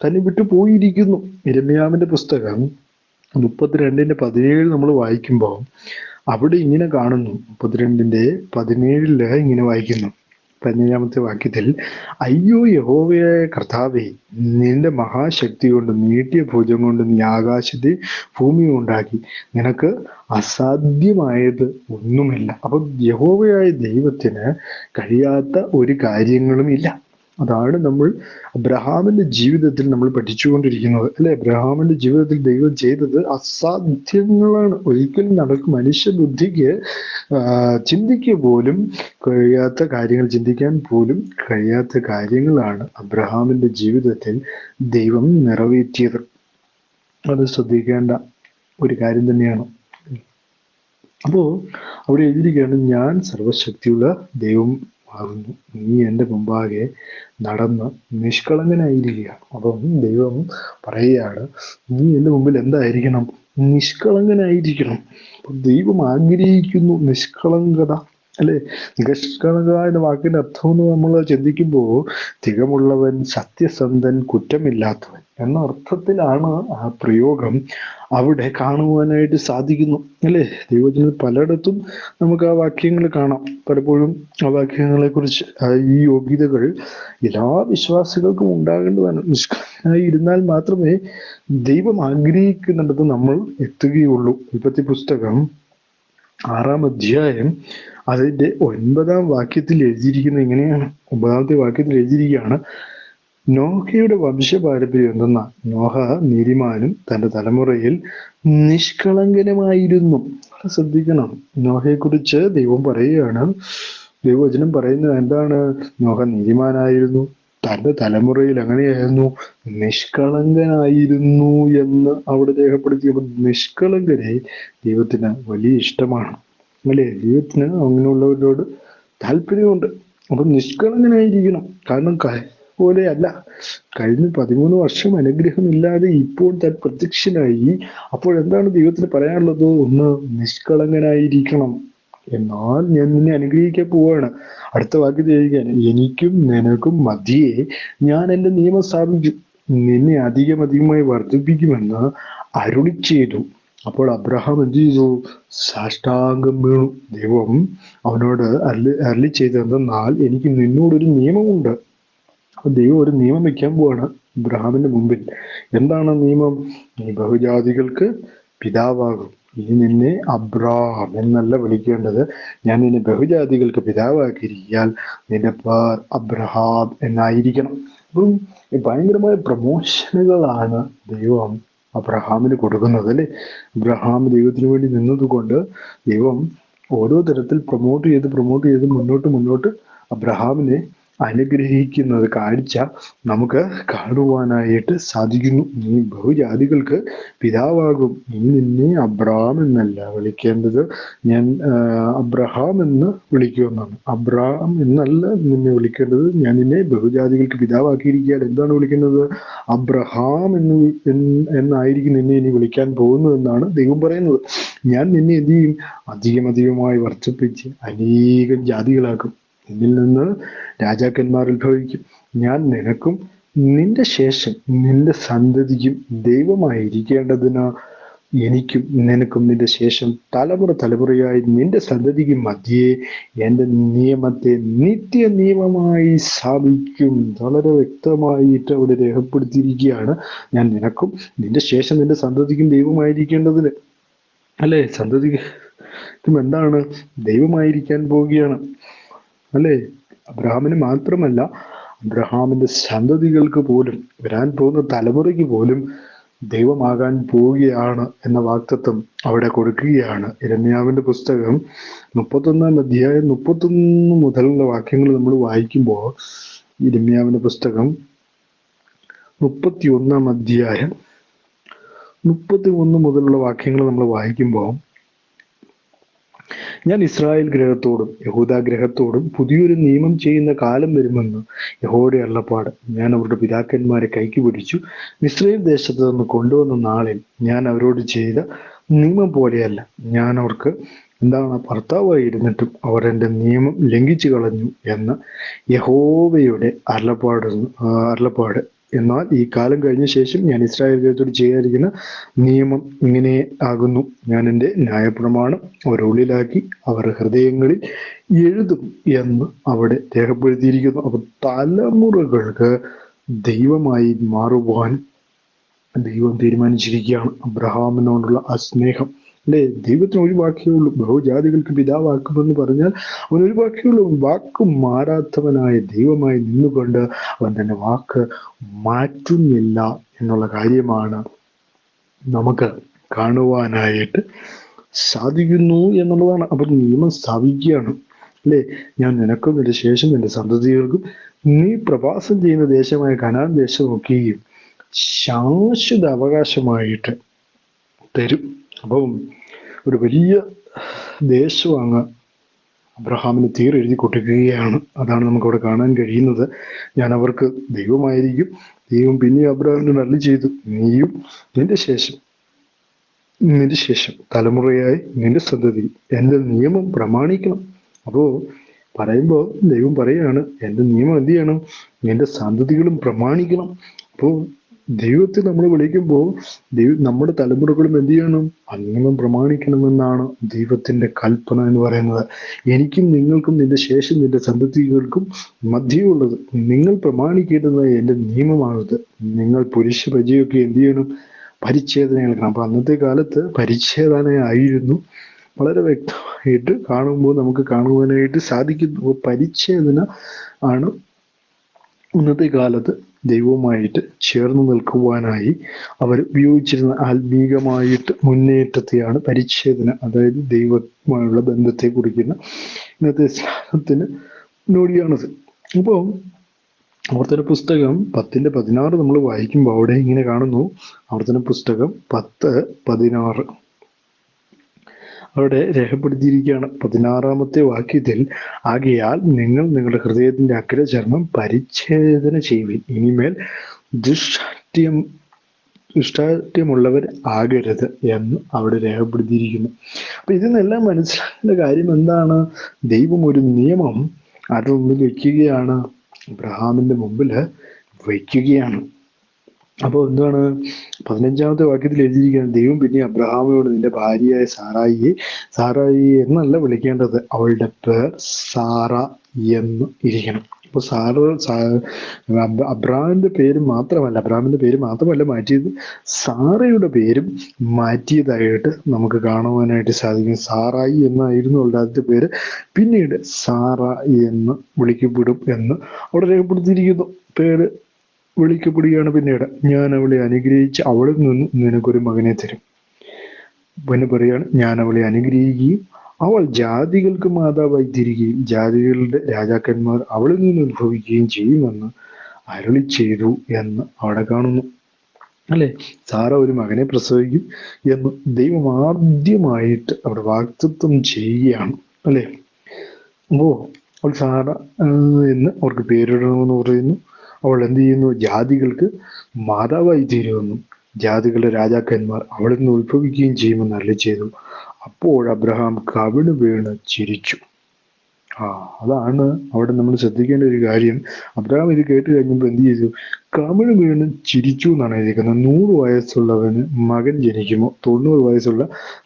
[SPEAKER 1] തന്നെ വിട്ടു പോയിരിക്കുന്നു. യിരെമ്യാവിന്റെ പുസ്തകം 32:17 നമ്മൾ വായിക്കുമ്പോൾ അവിടെ ഇങ്ങനെ കാണുന്നു. 32:17 ഇങ്ങനെ വായിക്കുന്നു. 17-ാമത്തെ വാക്യത്തിൽ, അയ്യോ യഹോവയായ കർത്താവേ, നിന്റെ മഹാശക്തി കൊണ്ട് നീട്ടിയ ഭുജം കൊണ്ട് നീ ആകാശത്തെ ഭൂമിയും ഉണ്ടാക്കി, നിനക്ക് അസാധ്യമായത് ഒന്നുമില്ല. അപ്പൊ യഹോവയായ ദൈവത്തിന് കഴിയാത്ത ഒരു കാര്യങ്ങളും ഇല്ല. അതാണ് നമ്മൾ അബ്രഹാമിന്റെ ജീവിതത്തിൽ നമ്മൾ പഠിച്ചുകൊണ്ടിരിക്കുന്നത് അല്ലെ. അബ്രഹാമിന്റെ ജീവിതത്തിൽ ദൈവം ചെയ്തത് അസാധ്യങ്ങളാണ്. ഒരിക്കലും മനുഷ്യബുദ്ധിക്ക് ചിന്തിക്കുക പോലും കഴിയാത്ത കാര്യങ്ങൾ, ചിന്തിക്കാൻ പോലും കഴിയാത്ത കാര്യങ്ങളാണ് അബ്രഹാമിന്റെ ജീവിതത്തിൽ ദൈവം നിറവേറ്റിയത്. അത് ശ്രദ്ധിക്കേണ്ട ഒരു കാര്യം തന്നെയാണ്. അപ്പോ അവിടെ എഴുതിയിരിക്കുകയാണ്, ഞാൻ സർവശക്തിയുള്ള ദൈവം ആകുന്നു, നീ എൻ്റെ മുമ്പാകെ നടന്ന് നിഷ്കളങ്കനായിരിക്കുക. അപ്പം ദൈവം പറയുകയാണ്, നീ എൻ്റെ മുമ്പിൽ എന്തായിരിക്കണം? നിഷ്കളങ്കനായിരിക്കണം. അപ്പൊ ദൈവം ആഗ്രഹിക്കുന്നു നിഷ്കളങ്കത അല്ലെ. നിഷ്കളങ്ക എന്ന വാക്കിന്റെ അർത്ഥം എന്ന് നമ്മൾ ചിന്തിക്കുമ്പോൾ തികമുള്ളവൻ, സത്യസന്ധൻ, കുറ്റമില്ലാത്തവൻ എന്ന അർത്ഥത്തിലാണ് ആ പ്രയോഗം അവിടെ കാണുവാനായിട്ട് സാധിക്കുന്നു അല്ലേ. ദൈവത്തിന് പലയിടത്തും നമുക്ക് ആ വാക്യങ്ങൾ കാണാം. പലപ്പോഴും ആ വാക്യങ്ങളെ കുറിച്ച്, ഈ യോഗ്യതകൾ എല്ലാ വിശ്വാസികൾക്കും ഉണ്ടാകേണ്ടതാണ്. നിഷ്കളങ്കനായി ഇരുന്നാൽ മാത്രമേ ദൈവം ആഗ്രഹിക്കുന്നിടത്ത് നമ്മൾ എത്തുകയുള്ളൂ. ഉൽപ്പത്തി പുസ്തകം 6-ാം അധ്യായം അതിന്റെ 9-ാം വാക്യത്തിൽ എഴുതിയിരിക്കുന്നത് ഇങ്ങനെയാണ്. 9-ാമത്തെ വാക്യത്തിൽ എഴുതിയിരിക്കുകയാണ്, നോഹയുടെ വംശപാരമ്പര്യം എന്തെന്നാ? നോഹ നീതിമാനും തന്റെ തലമുറയിൽ നിഷ്കളങ്കനുമായിരുന്നു. ശ്രദ്ധിക്കണം, നോഹയെക്കുറിച്ച് ദൈവം പറയുകയാണ്, ദൈവവചനം പറയുന്നത് എന്താണ്? നോഹ നീതിമാനായിരുന്നു, തന്റെ തലമുറയിൽ എങ്ങനെയായിരുന്നു? നിഷ്കളങ്കനായിരുന്നു എന്ന് അവിടെ രേഖപ്പെടുത്തിയപ്പോൾ നിഷ്കളങ്കരെ ദൈവത്തിന് വലിയ ഇഷ്ടമാണ്, അല്ലേ? ദൈവത്തിന് അങ്ങനെയുള്ളവരോട് താല്പര്യമുണ്ട്. അപ്പം നിഷ്കളങ്കനായിരിക്കണം. കാരണം പോലെയല്ല, കഴിഞ്ഞ 13 വർഷം അനുഗ്രഹമില്ലാതെ ഇപ്പോൾ താൻ പ്രത്യക്ഷനായി. അപ്പോൾ എന്താണ് ദൈവത്തിന് പറയാനുള്ളത്? ഒന്ന്, നിഷ്കളങ്കനായിരിക്കണം. എന്നാൽ ഞാൻ നിന്നെ അനുഗ്രഹിക്കാൻ പോവാണ്. അടുത്ത വാക്യം ചെയ്യുകയാണ്, എനിക്കും നിനക്കും മധ്യേ ഞാൻ എൻ്റെ നിയമം സ്ഥാപിക്കും, നിന്നെ അധികമായി വർദ്ധിപ്പിക്കുമെന്ന് അരുളി ചെയ്തു. അപ്പോൾ അബ്രഹാം എന്ത് ചെയ്തു? സാഷ്ടാംഗം വീണു. ദൈവം അവനോട് അരുളി ചെയ്തത് എന്തെന്നാൽ, എനിക്ക് നിന്നോടൊരു നിയമമുണ്ട്. ദൈവം ഒരു നിയമം വെക്കാൻ പോവാണ് അബ്രഹാമിന്റെ മുമ്പിൽ. എന്താണ് നിയമം? നീ ബഹുജാതികൾക്ക് പിതാവാകും. ഇനി നിന്നെ അബ്രാം എന്നല്ല വിളിക്കേണ്ടത്, ഞാൻ നിന്നെ ബഹുജാതികൾക്ക് പിതാവാക്കിയിരിക്കാൻ നിന്റെ പേർ അബ്രഹാം എന്നായിരിക്കണം. അപ്പം ഭയങ്കരമായ പ്രമോഷനുകളാണ് ദൈവം അബ്രഹാമിന് കൊടുക്കുന്നത്, അല്ലെ? അബ്രഹാം ദൈവത്തിന് വേണ്ടി നിന്നതുകൊണ്ട് ദൈവം ഓരോ തരത്തിൽ പ്രൊമോട്ട് ചെയ്ത് മുന്നോട്ട് അബ്രഹാമിനെ അനുഗ്രഹിക്കുന്നത് കാഴ്ച നമുക്ക് കാണുവാനായിട്ട് സാധിക്കുന്നു. നീ ബഹുജാതികൾക്ക് പിതാവാകും. ഇനി നിന്നെ അബ്രാം എന്നല്ല വിളിക്കേണ്ടത്, ഞാൻ അബ്രഹാം എന്ന് വിളിക്കുമെന്നാണ്. അബ്രാം എന്നല്ല നിന്നെ വിളിക്കേണ്ടത്, ഞാൻ നിന്നെ ബഹുജാതികൾക്ക് പിതാവാക്കിയിരിക്കുകയാണ്. എന്താണ് വിളിക്കുന്നത്? അബ്രഹാം എന്നായിരിക്കും നിന്നെ ഇനി വിളിക്കാൻ പോകുന്നതെന്നാണ് ദൈവം പറയുന്നത്. ഞാൻ നിന്നെ എന്ത് ചെയ്യും? അധികമായി വർദ്ധിപ്പിച്ച് അനേകം ജാതികളാക്കും. നിന്നിൽ നിന്ന് രാജാക്കന്മാർ ഉത്ഭവിക്കും. ഞാൻ നിനക്കും നിന്റെ ശേഷം നിന്റെ സന്തതിക്കും ദൈവമായിരിക്കേണ്ടതിന് എനിക്കും നിനക്കും നിന്റെ ശേഷം തലമുറയായി നിന്റെ സന്തതിക്കും മധ്യേ എൻ്റെ നിയമത്തെ നിത്യ നിയമമായി സ്ഥാപിക്കും. വളരെ വ്യക്തമായിട്ട് അവിടെ രേഖപ്പെടുത്തിയിരിക്കുകയാണ്, ഞാൻ നിനക്കും നിന്റെ ശേഷം നിന്റെ സന്തതിക്കും ദൈവമായിരിക്കേണ്ടതിന്, അല്ലെ? സന്തതിക്കും എന്താണ്? ദൈവമായിരിക്കാൻ പോവുകയാണ്, അല്ലേ? അബ്രഹാമിന് മാത്രമല്ല, അബ്രഹാമിന്റെ സന്തതികൾക്ക് പോലും, വരാൻ പോകുന്ന തലമുറയ്ക്ക് പോലും ദൈവമാകാൻ പോവുകയാണ് എന്ന വാക്തത്വം അവിടെ കൊടുക്കുകയാണ്. യിരെമ്യാവിന്റെ പുസ്തകം 31 അധ്യായം 31 മുതലുള്ള വാക്യങ്ങൾ നമ്മൾ വായിക്കുമ്പോൾ, യിരെമ്യാവിന്റെ പുസ്തകം 31 അധ്യായം 31 മുതലുള്ള വാക്യങ്ങൾ നമ്മൾ വായിക്കുമ്പോൾ, ഞാൻ ഇസ്രായേൽ ഗൃഹത്തോടും യഹൂദാ ഗൃഹത്തോടും പുതിയൊരു നിയമം ചെയ്യുന്ന കാലം വരുമെന്ന് യഹോവയുടെ അരുളപ്പാട്. ഞാൻ അവരുടെ പിതാക്കന്മാരെ കൈക്ക് പിടിച്ചു മിസ്രയീം ദേശത്ത് നിന്ന് കൊണ്ടുവന്ന നാളിൽ ഞാൻ അവരോട് ചെയ്ത നിയമം പോലെയല്ല. ഞാൻ അവർക്ക് എന്താണ് ഭർത്താവായി ഇരുന്നിട്ടും അവർ എൻ്റെ നിയമം ലംഘിച്ചു കളഞ്ഞു എന്ന് യഹോവയുടെ അരുളപ്പാട്. എന്നാൽ ഈ കാലം കഴിഞ്ഞ ശേഷം ഞാൻ ഇസ്രായേൽ ഗൃഹത്തോട് ചെയ്യാതിരിക്കുന്ന നിയമം ഇങ്ങനെ ആകുന്നു, ഞാൻ എൻ്റെ ന്യായപ്രമാണം അവരുടെ ഉള്ളിലാക്കി അവരുടെ ഹൃദയങ്ങളിൽ എഴുതും എന്ന് അവിടെ രേഖപ്പെടുത്തിയിരിക്കുന്നു. അപ്പൊ തലമുറകൾക്ക് ദൈവമായി മാറുവാൻ ദൈവം തീരുമാനിച്ചിരിക്കുകയാണ്. അബ്രഹാമിനോടുള്ള ആ സ്നേഹം, അല്ലെ? ദൈവത്തിന് ഒരു വാക്കേ ഉള്ളൂ, ബഹുജാതികൾക്ക് പിതാവാക്കുമെന്ന് പറഞ്ഞാൽ അവൻ ഒരു വാക്കേ ഉള്ളൂ. വാക്ക് മാറാത്തവനായ ദൈവമായി നിന്നുകൊണ്ട് അവൻ തന്റെ വാക്ക് മാറ്റുന്നില്ല എന്നുള്ള കാര്യമാണ് നമുക്ക് കാണുവാനായിട്ട് സാധിക്കുന്നു എന്നുള്ളതാണ്. അപ്പൊ നിയമം സ്ഥാപിക്കുകയാണ്, അല്ലെ? ഞാൻ നിനക്കും നിന്റെ ശേഷം നിന്റെ സന്തതികൾക്കും നീ പ്രവാസം ചെയ്യുന്ന ദേശമായ കനാൻ ദേശം ഒക്കെയും ശാശ്വത അവകാശമായിട്ട് തരും. അപ്പം ഒരു വലിയ ദേശം അങ്ങ് അബ്രഹാമിന് തീരെഴുതി കൊടുക്കുകയാണ്. അതാണ് നമുക്കവിടെ കാണാൻ കഴിയുന്നത്. ഞാൻ അവർക്ക് ദൈവമായിരിക്കും. ദൈവം പിന്നെ അബ്രഹാമിന് അരുളി ചെയ്തു, നീയും നിന്റെ ശേഷം തലമുറയായി നിന്റെ സന്തതി എൻ്റെ നിയമം പ്രമാണിക്കണം. അപ്പോ പറയുമ്പോൾ ദൈവം പറയാണ്, എൻ്റെ നിയമം എന്ത് ചെയ്യണം? നിന്റെ സന്തതികളും പ്രമാണിക്കണം. അപ്പോൾ ദൈവത്തെ നമ്മൾ വിളിക്കുമ്പോൾ നമ്മുടെ തലമുറകളും എന്ത് ചെയ്യണം? നിയമം പ്രമാണിക്കണമെന്നാണ് ദൈവത്തിന്റെ കൽപ്പന എന്ന് പറയുന്നത്. എനിക്കും നിങ്ങൾക്കും നിന്റെ ശേഷം നിന്റെ സന്തതികൾക്കും മധ്യമുള്ളത് നിങ്ങൾ പ്രമാണിക്കേണ്ടത് എൻ്റെ നിയമമാണത്. നിങ്ങൾ പുരുഷ പരിചയമൊക്കെ എന്ത് ചെയ്യണം? പരിച്ഛേദന എടുക്കണം. അപ്പൊ അന്നത്തെ കാലത്ത് പരിച്ഛേദന ആയിരുന്നു. വളരെ വ്യക്തമായിട്ട് കാണുമ്പോൾ നമുക്ക് കാണുവാനായിട്ട് സാധിക്കുന്നു. പരിച്ഛേദന ആണ് ഇന്നത്തെ കാലത്ത് ദൈവവുമായിട്ട് ചേർന്ന് നിൽക്കുവാനായി അവർ ഉപയോഗിച്ചിരുന്ന ആത്മീകമായിട്ട് മുന്നേറ്റത്തെയാണ് പരിച്ഛേദന, അതായത് ദൈവവുമായുള്ള ബന്ധത്തെ കുറിക്കുന്ന ഇന്നത്തെ സ്നാനത്തിന് മുന്നോടിയാണത്. അപ്പോൾ ആവർത്തന പുസ്തകം 10:16 നമ്മൾ വായിക്കുമ്പോൾ അവിടെ ഇങ്ങനെ കാണുന്നു. ആവർത്തന പുസ്തകം 10:16 അവിടെ രേഖപ്പെടുത്തിയിരിക്കുകയാണ് 16-ാമത്തെ വാക്യത്തിൽ, ആകയാൽ നിങ്ങൾ നിങ്ങളുടെ ഹൃദയത്തിന്റെ അഗ്രചർമ്മം പരിച്ഛേദന ചെയ്യുവിൻ, ഇനിമേൽ ദുഷ്ടാഠ്യമുള്ളവർ ആകരുത് എന്ന് അവിടെ രേഖപ്പെടുത്തിയിരിക്കുന്നു. അപ്പൊ ഇതിനെല്ലാം മനസ്സിലാക്കേണ്ട കാര്യം എന്താണ്? ദൈവം ഒരു നിയമം ആരുടെ മുമ്പിൽ വയ്ക്കുകയാണ്? അബ്രഹാമിന്റെ മുമ്പിൽ വയ്ക്കുകയാണ്. അപ്പോൾ എന്താണ് 15-ാമത്തെ വാക്യത്തിൽ എഴുതിയിരിക്കുകയാണ്, ദൈവം പിന്നെ അബ്രഹാമിനോട് നിന്റെ ഭാര്യയായ സാറായി എന്നല്ല വിളിക്കേണ്ടത്, അവളുടെ പേർ സാറ എന്ന് ഇരിക്കണം. അപ്പൊ അബ്രഹാമിന്റെ പേര് മാത്രമല്ല മാറ്റിയത്, സാറയുടെ പേരും മാറ്റിയതായിട്ട് നമുക്ക് കാണുവാനായിട്ട് സാധിക്കും. സാറായി എന്നായിരുന്നു അവളുടെ ആദ്യത്തെ പേര്, പിന്നീട് സാറ എന്ന് വിളിക്കപ്പെടും എന്ന് അവിടെ രേഖപ്പെടുത്തിയിരിക്കുന്നു. പേര് വിളിക്കപ്പെടുകയാണ്. പിന്നീട് ഞാൻ അവളെ അനുഗ്രഹിച്ച് അവളിൽ നിന്ന് നിനക്കൊരു മകനെ തരും. പിന്നെ പറയാണ്, ഞാൻ അവളെ അനുഗ്രഹിക്കുകയും അവൾ ജാതികൾക്ക് മാതാവായി തീരുകയും ജാതികളുടെ രാജാക്കന്മാർ അവളിൽ നിന്ന് ഉത്ഭവിക്കുകയും ചെയ്യുമെന്ന് അരുളി ചെയ്തു എന്ന് അവിടെ കാണുന്നു. അല്ലെ, സാറ ഒരു മകനെ പ്രസവിക്കും എന്ന് ദൈവം ആദ്യമായിട്ട് അവിടെ വാഗ്ദത്തം ചെയ്യുകയാണ്. അല്ലെ, അവൾ സാറ എന്ന് അവർക്ക് പേരിടണമെന്ന് പറയുന്നു. അവൾ എന്ത് ചെയ്യുന്നു? ജാതികൾക്ക് മാതാവായി തീരുമെന്നും ജാതികളുടെ രാജാക്കന്മാർ അവളിൽ നിന്ന് ഉത്ഭവിക്കുകയും ചെയ്യുമെന്ന് അരുളി ചെയ്തു. അപ്പോൾ അബ്രഹാം കവിണ് വീണ് ചിരിച്ചു. അതാണ് അവിടെ നമ്മൾ ശ്രദ്ധിക്കേണ്ട ഒരു കാര്യം. അബ്രഹാം ഇത് കേട്ട് കഴിഞ്ഞപ്പോൾ എന്ത് ചെയ്തു? കവിണ് വീണ് ചിരിച്ചു എന്നാണ് എഴുതിയിരിക്കുന്നത്. 100 വയസ്സുള്ളവന് മകൻ ജനിക്കുമോ, 90 വയസ്സുള്ള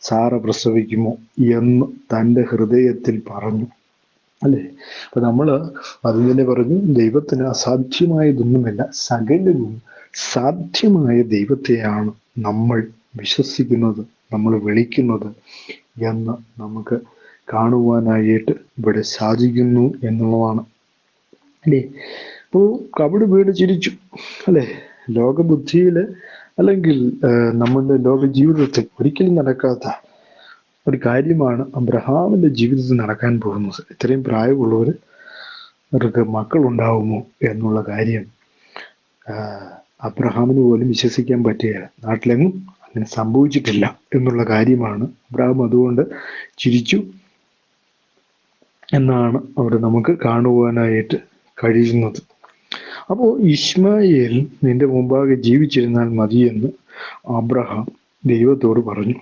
[SPEAKER 1] സാറ പ്രസവിക്കുമോ എന്ന് തൻ്റെ ഹൃദയത്തിൽ പറഞ്ഞു. അല്ലേ? അപ്പൊ നമ്മൾ അത് തന്നെ പറഞ്ഞു, ദൈവത്തിന് അസാധ്യമായതൊന്നുമില്ല, സകലവും സാധ്യമായ ദൈവത്തെയാണ് നമ്മൾ വിശ്വസിക്കുന്നത്, നമ്മൾ വിളിക്കുന്നത് എന്ന് നമുക്ക് കാണുവാനായിട്ട് ഇവിടെ സാധിക്കുന്നു എന്നുള്ളതാണ്. അല്ലേ? അപ്പോൾ കവിട് വീട് ചിരിച്ചു. അല്ലെ, ലോകബുദ്ധിയില് അല്ലെങ്കിൽ നമ്മളുടെ ലോക ജീവിതത്തിൽ ഒരിക്കലും നടക്കാത്ത ഒരു കാര്യമാണ് അബ്രഹാമിന്റെ ജീവിതത്തിൽ നടക്കാൻ പോകുന്നത്. ഇത്രയും പ്രായമുള്ളവർ അവർക്ക് മക്കളുണ്ടാവുമോ എന്നുള്ള കാര്യം അബ്രഹാമിന് പോലും വിശ്വസിക്കാൻ പറ്റുകയില്ല. നാട്ടിലെങ്ങും അങ്ങനെ സംഭവിച്ചിട്ടില്ല എന്നുള്ള കാര്യമാണ്. അബ്രഹാം അതുകൊണ്ട് ചിരിച്ചു എന്നാണ് അവിടെ നമുക്ക് കാണുവാനായിട്ട് കഴിയുന്നത്. അപ്പോൾ ഇശ്മായേൽ നിന്റെ മുമ്പാകെ ജീവിച്ചിരുന്നാൽ മതിയെന്ന് അബ്രഹാം ദൈവത്തോട് പറഞ്ഞു.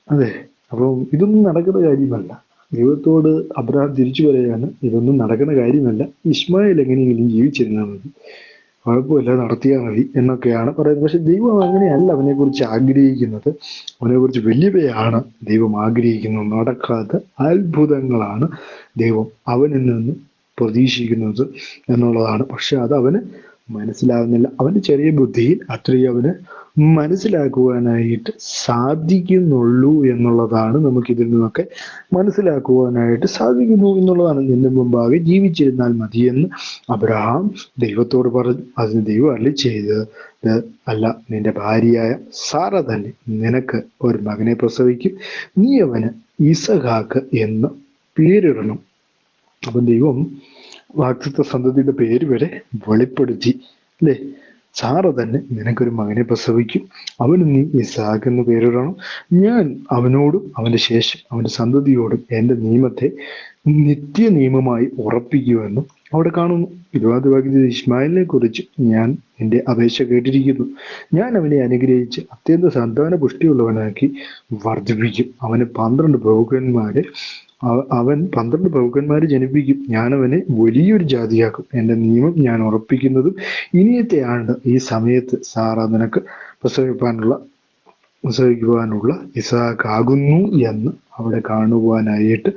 [SPEAKER 1] അതെ, അപ്പം ഇതൊന്നും നടക്കുന്ന കാര്യമല്ല. ദൈവത്തോട് അബ്രഹാം തിരിച്ചു പറയുകയാണ്, ഇതൊന്നും നടക്കുന്ന കാര്യമല്ല, ഇശ്മായേൽ എങ്ങനെയെങ്കിലും ജീവിച്ചിരുന്നാൽ മതി, കുഴപ്പമില്ല, നടത്തിയാൽ മതി എന്നൊക്കെയാണ് പറയുന്നത്. പക്ഷെ ദൈവം അങ്ങനെയല്ല അവനെക്കുറിച്ച് ആഗ്രഹിക്കുന്നത്. അവനെക്കുറിച്ച് വലിയവയാണ് ദൈവം ആഗ്രഹിക്കുന്നത്. നടക്കാത്ത അത്ഭുതങ്ങളാണ് ദൈവം അവനിൽ നിന്ന് പ്രതീക്ഷിക്കുന്നത് എന്നുള്ളതാണ്. പക്ഷെ അത് അവന് മനസ്സിലാവുന്നില്ല. അവന്റെ ചെറിയ ബുദ്ധിയിൽ അത്രയും അവന് മനസ്സിലാക്കുവാനായിട്ട് സാധിക്കുന്നുള്ളൂ എന്നുള്ളതാണ്. നമുക്കിതിൽ നിന്നൊക്കെ മനസ്സിലാക്കുവാനായിട്ട് സാധിക്കുന്നു എന്നുള്ളതാണ്. നിന്റെ മുമ്പാകെ ജീവിച്ചിരുന്നാൽ മതിയെന്ന് അബ്രഹാം ദൈവത്തോട് പറഞ്ഞു. അതിന് ദൈവം അരുളി ചെയ്തത്, അല്ല, നിന്റെ ഭാര്യയായ സാറ തന്നെ നിനക്ക് ഒരു മകനെ പ്രസവിക്കും, നീ അവന് ഇസഹാക്ക് എന്ന് പേരിടണം. അപ്പം ദൈവം വാഗ്ദത്ത സന്തതിയുടെ പേര് വരെ വെളിപ്പെടുത്തി. അല്ലേ? സാറ തന്നെ നിനക്കൊരു മകനെ പ്രസവിക്കും, അവന് നീ ഇസ്ഹാക്ക് എന്ന് പേരിടണം. ഞാൻ അവനോടും അവന്റെ ശേഷം അവന്റെ സന്തതിയോടും എൻ്റെ നിയമത്തെ നിത്യ നിയമമായി ഉറപ്പിക്കുമെന്നും അവിടെ കാണുന്നു. 20 വാക്യത്തിൽ ഇശ്മായേലിനെ കുറിച്ച് ഞാൻ എൻ്റെ അപേക്ഷ കേട്ടിരിക്കുന്നു. ഞാൻ അവനെ അനുഗ്രഹിച്ച് അത്യന്ത സന്താന പുഷ്ടിയുള്ളവനാക്കി വർദ്ധിപ്പിക്കും. അവന് 12 പ്രഭുക്കന്മാരെ ജനിപ്പിക്കും. ഞാൻ അവനെ വലിയൊരു ജാതിയാക്കും. എൻ്റെ നിയമം ഞാൻ ഉറപ്പിക്കുന്നതും ഇനിയത്തെ ആണ്ട് ഈ സമയത്ത് സാറ നിനക്ക് പ്രസവിക്കുവാനുള്ള ഇസ്ഹാക്കാകുന്നു എന്ന് അവിടെ കാണുവാനായിട്ട്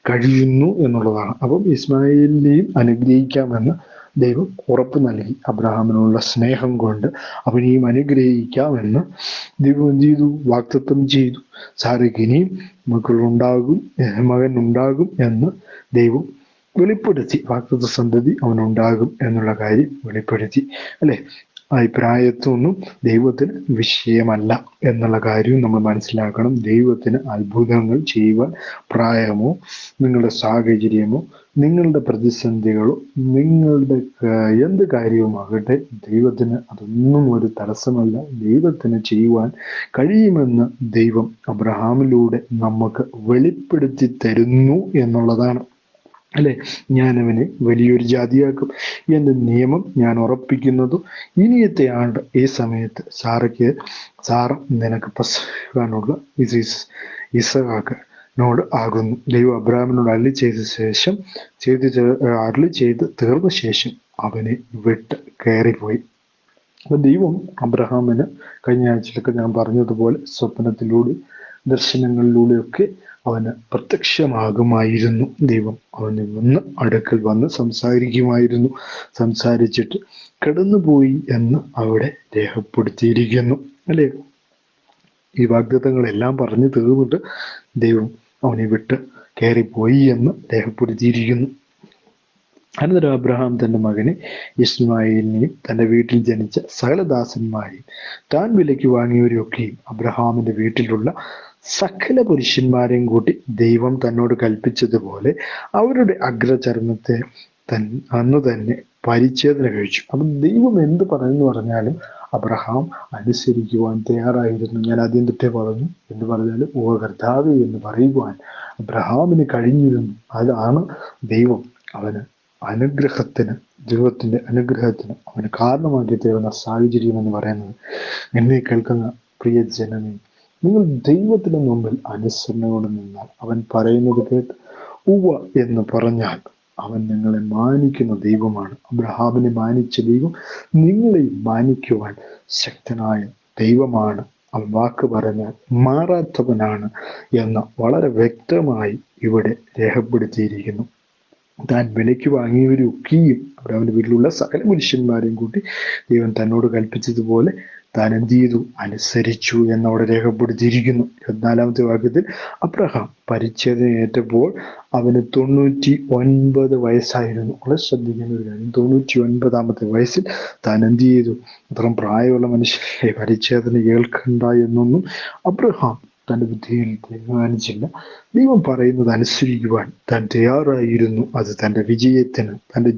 [SPEAKER 1] കഴിയുന്നു എന്നുള്ളതാണ്. അപ്പം ഇസ്മായിലിനെയും അനുഗ്രഹിക്കാമെന്ന് ദൈവം ഉറപ്പ് നൽകി. അബ്രഹാമിനുള്ള സ്നേഹം കൊണ്ട് അവനെയും അനുഗ്രഹിക്കാമെന്ന് ദൈവം എന്ത് ചെയ്തു? വാഗ്ദത്തം ചെയ്തു. സാറയ്ക്ക് ഇനിയും മകൻ ഉണ്ടാകും എന്ന് ദൈവം വെളിപ്പെടുത്തി. വാഗ്ദത്ത സന്തതി അവനുണ്ടാകും എന്നുള്ള കാര്യം വെളിപ്പെടുത്തി, അല്ലെ? അഭിപ്രായത്തൊന്നും ദൈവത്തിന് വിഷയമല്ല എന്നുള്ള കാര്യവും നമ്മൾ മനസ്സിലാക്കണം. ദൈവത്തിന് അത്ഭുതങ്ങൾ ചെയ്യുവാൻ പ്രായമോ നിങ്ങളുടെ സാഹചര്യമോ നിങ്ങളുടെ പ്രതിസന്ധികളോ നിങ്ങളുടെ എന്ത് കാര്യവുമാകട്ടെ, ദൈവത്തിന് അതൊന്നും ഒരു തടസ്സമല്ല. ദൈവത്തിന് ചെയ്യുവാൻ കഴിയുമെന്ന് ദൈവം അബ്രഹാമിലൂടെ നമുക്ക് വെളിപ്പെടുത്തി തരുന്നു എന്നുള്ളതാണ്, അല്ലെ? ഞാൻ അവനെ വലിയൊരു ജാതിയാക്കും, എന്റെ നിയമം ഞാൻ ഉറപ്പിക്കുന്നതും ഇനിയത്തെ ആണ്ട് ഈ സമയത്ത് സാറ നിനക്ക് പ്രസവിക്കാനുള്ള ഇസഹാക്കിനോട് ആകുന്നു. ദൈവം അബ്രഹാമിനോട് അരുളി ചെയ്ത് തീർന്ന ശേഷം അവനെ വിട്ട് കയറിപ്പോയി. അപ്പൊ ദൈവം അബ്രഹാമിന് കഴിഞ്ഞ ആഴ്ചയിലൊക്കെ ഞാൻ പറഞ്ഞതുപോലെ സ്വപ്നത്തിലൂടെ ദർശനങ്ങളിലൂടെയൊക്കെ അവന് പ്രത്യക്ഷമാകുമായിരുന്നു. ദൈവം അവന് അടുക്കൽ വന്ന് സംസാരിക്കുമായിരുന്നു. സംസാരിച്ചിട്ട് കടന്നുപോയി എന്ന് അവിടെ രേഖപ്പെടുത്തിയിരിക്കുന്നു, അല്ലേ? ഈ വാഗ്ദത്തങ്ങളെല്ലാം പറഞ്ഞു തീർന്നിട്ട് ദൈവം അവനെ വിട്ട് കയറിപ്പോയി എന്ന് രേഖപ്പെടുത്തിയിരിക്കുന്നു. അനന്തരം അബ്രഹാം തന്റെ മകനെ ഇസ്മായിലിനെയും തന്റെ വീട്ടിൽ ജനിച്ച സകലദാസന്മാരെയും താൻ വിലയ്ക്ക് വാങ്ങിയവരെയൊക്കെയും അബ്രഹാമിന്റെ വീട്ടിലുള്ള സകല പുരുഷന്മാരെയും കൂട്ടി ദൈവം തന്നോട് കൽപ്പിച്ചതുപോലെ അവരുടെ അഗ്രചർമ്മത്തെ അന്ന് തന്നെ പരിച്ഛേദന കഴിച്ചു. അപ്പം ദൈവം എന്ത് പറയുന്നു പറഞ്ഞാലും അബ്രഹാം അനുസരിക്കുവാൻ തയ്യാറായിരുന്നു. ഞാൻ ആദ്യം തൊട്ടേ പറഞ്ഞു, എന്ന് പറഞ്ഞാലും ഓ കർത്താവേ എന്ന് പറയുവാൻ അബ്രഹാമിന് കഴിഞ്ഞിരുന്നു. അതാണ് ദൈവം അവന് ദൈവത്തിന്റെ അനുഗ്രഹത്തിന് അവന് കാരണമാക്കി തരുന്ന സാഹചര്യം എന്ന് പറയുന്നത്. എന്നെ കേൾക്കുന്ന പ്രിയ ജനമേ, നിങ്ങൾ ദൈവത്തിന് മുമ്പിൽ അനുസരണയോടെ നിന്നാൽ, അവൻ പറയുന്നത് കേട്ട് ഉവ്വ എന്ന് പറഞ്ഞാൽ, അവൻ നിങ്ങളെ മാനിക്കുന്ന ദൈവമാണ്. അബ്രഹാമിനെ മാനിച്ച ദൈവം നിങ്ങളെയും മാനിക്കുവാൻ ശക്തനായ ദൈവമാണ്. അവൻ വാക്ക് പറഞ്ഞാൽ മാറാത്തവനാണ് എന്ന് വളരെ വ്യക്തമായി ഇവിടെ രേഖപ്പെടുത്തിയിരിക്കുന്നു. താൻ വിലയ്ക്ക് വാങ്ങിയവരൊക്കെയും അവരവൻ്റെ വീട്ടിലുള്ള സകല പുരുഷന്മാരെയും കൂട്ടി ദൈവം തന്നോട് കൽപ്പിച്ചതുപോലെ താൻ എന്ത് ചെയ്തു? അനുസരിച്ചു എന്നവിടെ രേഖപ്പെടുത്തിയിരിക്കുന്നു. 24-ാമത്തെ വാക്യത്തിൽ അബ്രഹാം പരിച്ഛേദന ഏറ്റപ്പോൾ അവന് 99 വയസ്സായിരുന്നു. വളരെ ശ്രദ്ധിക്കുന്ന ഒരു കാര്യം, 99-ാമത്തെ വയസ്സിൽ താൻ എന്ത് ചെയ്തു? അത്രയും പ്രായമുള്ള മനുഷ്യരെ പരിച്ഛേദന കേൾക്കണ്ട എന്നൊന്നും അബ്രഹാം തൻ്റെ ബുദ്ധിയിൽ തീരുമാനിച്ചില്ല. ദൈവം പറയുന്നത് അനുസരിക്കുവാൻ താൻ തയ്യാറായിരുന്നു. അത് തൻ്റെ വിജയത്തിന്, തൻ്റെ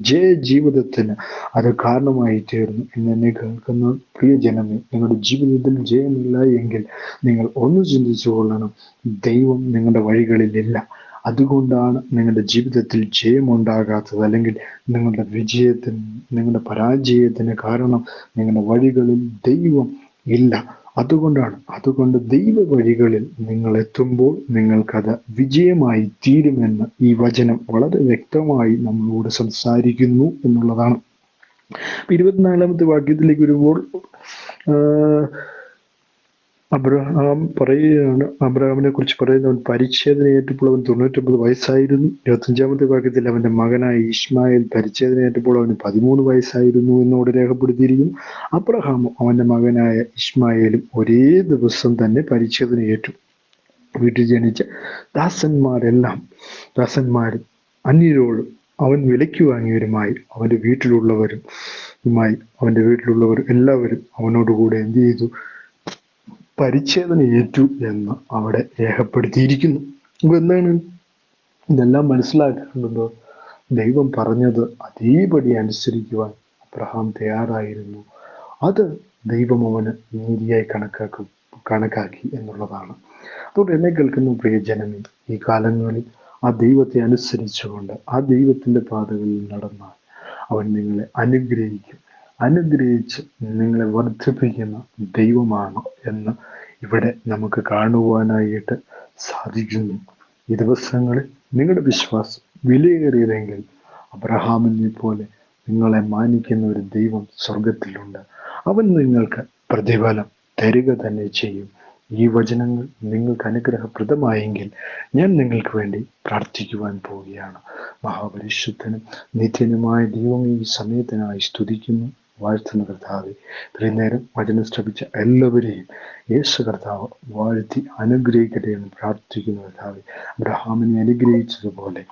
[SPEAKER 1] ജീവിതത്തിന് അത് കാരണമായി തീർന്നു. എന്നെ കേൾക്കുന്ന പ്രിയ ജനമേ, നിങ്ങളുടെ ജീവിതത്തിൽ ജയമില്ല എങ്കിൽ നിങ്ങൾ ഒന്ന് ചിന്തിച്ചു കൊള്ളണം, ദൈവം നിങ്ങളുടെ വഴികളിലില്ല. അതുകൊണ്ടാണ് നിങ്ങളുടെ ജീവിതത്തിൽ ജയമുണ്ടാകാത്തത്, അല്ലെങ്കിൽ നിങ്ങളുടെ വിജയത്തിന്, നിങ്ങളുടെ പരാജയത്തിന് കാരണം നിങ്ങളുടെ വഴികളിൽ ദൈവം ഇല്ല. അതുകൊണ്ട് ദൈവ വഴികളിൽ നിങ്ങൾ എത്തുമ്പോൾ നിങ്ങൾക്കത് വിജയമായി തീരുമെന്ന് ഈ വചനം വളരെ വ്യക്തമായി നമ്മളോട് സംസാരിക്കുന്നു എന്നുള്ളതാണ്. 24-ാമത്തെ വാക്യത്തിലേക്ക് വരുമ്പോൾ അബ്രഹാം പറയുകയാണ്, അബ്രഹാമിനെ കുറിച്ച് പറയുന്നവൻ പരിച്ഛേദന ഏറ്റപ്പോൾ അവൻ 99 വയസ്സായിരുന്നു. 25-ാമത്തെ വാക്യത്തിൽ അവന്റെ മകനായ ഇസ്മായിൽ പരിച്ഛേദന ഏറ്റപ്പോൾ അവന് 13 വയസ്സായിരുന്നു എന്നോട് രേഖപ്പെടുത്തിയിരിക്കുന്നു. അബ്രഹാമും അവന്റെ മകനായ ഇസ്മായിലും ഒരേ ദിവസം തന്നെ പരിച്ഛേദന ഏറ്റു. വീട്ടിൽ ജനിച്ച ദാസന്മാരും അന്യരോടും അവൻ വിലയ്ക്ക് വാങ്ങിയവരുമായി അവന്റെ വീട്ടിലുള്ളവർ എല്ലാവരും അവനോടുകൂടെ എന്ത് ചെയ്തു? പരിച്ഛേദന ഏറ്റു എന്ന് അവിടെ രേഖപ്പെടുത്തിയിരിക്കുന്നു. അപ്പൊ എന്താണ് ഇതെല്ലാം മനസ്സിലാക്കേണ്ടത്? ദൈവം പറഞ്ഞത് അതേപടി അനുസരിക്കുവാൻ അബ്രഹാം തയ്യാറായിരുന്നു. അത് ദൈവം അവന് നീതിയായി കണക്കാക്കി എന്നുള്ളതാണ്. അതുകൊണ്ട് എന്നെ കേൾക്കുന്ന പ്രിയ ജനമേ, ഈ കാലങ്ങളിൽ ആ ദൈവത്തെ അനുസരിച്ചുകൊണ്ട് ആ ദൈവത്തിന്റെ പാതകളിൽ നടന്നാൽ അവൻ നിങ്ങളെ അനുഗ്രഹിച്ച് നിങ്ങളെ വർദ്ധിപ്പിക്കുന്ന ദൈവമാണ് എന്ന് ഇവിടെ നമുക്ക് കാണുവാനായിട്ട് സാധിക്കുന്നു. ഈ ദിവസങ്ങളിൽ നിങ്ങളുടെ വിശ്വാസം വിലയേറിയതെങ്കിൽ അബ്രഹാമിനെ പോലെ നിങ്ങളെ മാനിക്കുന്ന ഒരു ദൈവം സ്വർഗത്തിലുണ്ട്. അവൻ നിങ്ങൾക്ക് പ്രതിഫലം തരിക തന്നെ ചെയ്യും. ഈ വചനങ്ങൾ നിങ്ങൾക്ക് അനുഗ്രഹപ്രദമായെങ്കിൽ ഞാൻ നിങ്ങൾക്ക് വേണ്ടി പ്രാർത്ഥിക്കുവാൻ പോവുകയാണ്. മഹാപരിശുദ്ധനും നിത്യനുമായ ദൈവം ഈ സമയത്തിനായി സ്തുതിക്കുന്നു, വാഴ്ത്തുന്ന കർത്താവെ. ഇത്രയും നേരം വചനം ശ്രമിച്ച എല്ലാവരെയും യേശു കർത്താവ് വാഴ്ത്തി അനുഗ്രഹിക്കട്ടെ എന്ന് പ്രാർത്ഥിക്കുന്നു കർത്താവെ. അബ്രഹാമിനെ അനുഗ്രഹിച്ചതുപോലെ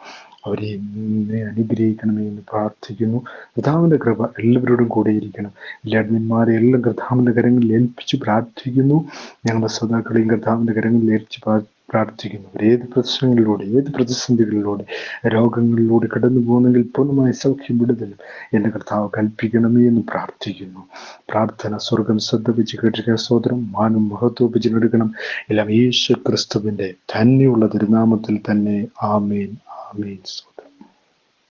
[SPEAKER 1] അവരെ നിന്നെ അനുഗ്രഹിക്കണമേ എന്ന് പ്രാർത്ഥിക്കുന്നു. കർത്താവിൻ്റെ കൃപ എല്ലാവരോടും കൂടെ ഇരിക്കണം. എല്ലാ അഡ്മിന്മാരെ എല്ലാം കർത്താവിൻ്റെ കരങ്ങളിൽ ഏൽപ്പിച്ച് പ്രാർത്ഥിക്കുന്നു. ഞങ്ങളുടെ ശ്രോതാക്കളെയും കർത്താവിൻ്റെ കരങ്ങളിൽ ഏൽപ്പിച്ച് പ്രാർത്ഥിക്കുന്നു. ഏത് പ്രശ്നങ്ങളിലൂടെ, ഏത് പ്രതിസന്ധികളിലൂടെ, രോഗങ്ങളിലൂടെ കടന്നു പോകുന്നെങ്കിൽ പൂർണ്ണമായ സൗഖ്യം വിടുതലും എൻ്റെ കർത്താവ് കൽപ്പിക്കണമേ എന്ന് പ്രാർത്ഥിക്കുന്നു. പ്രാർത്ഥന സ്വർഗം ശ്രദ്ധ വെച്ച് കേട്ടിരിക്കുന്ന സ്തോത്രം, മാനം മഹത്വപ്പിച്ച് എടുക്കണം. എല്ലാം യേശു ക്രിസ്തുവിൻ്റെ ധന്യമുള്ള തിരുനാമത്തിൽ തന്നെ. ആമേൻ, ആമേൻ.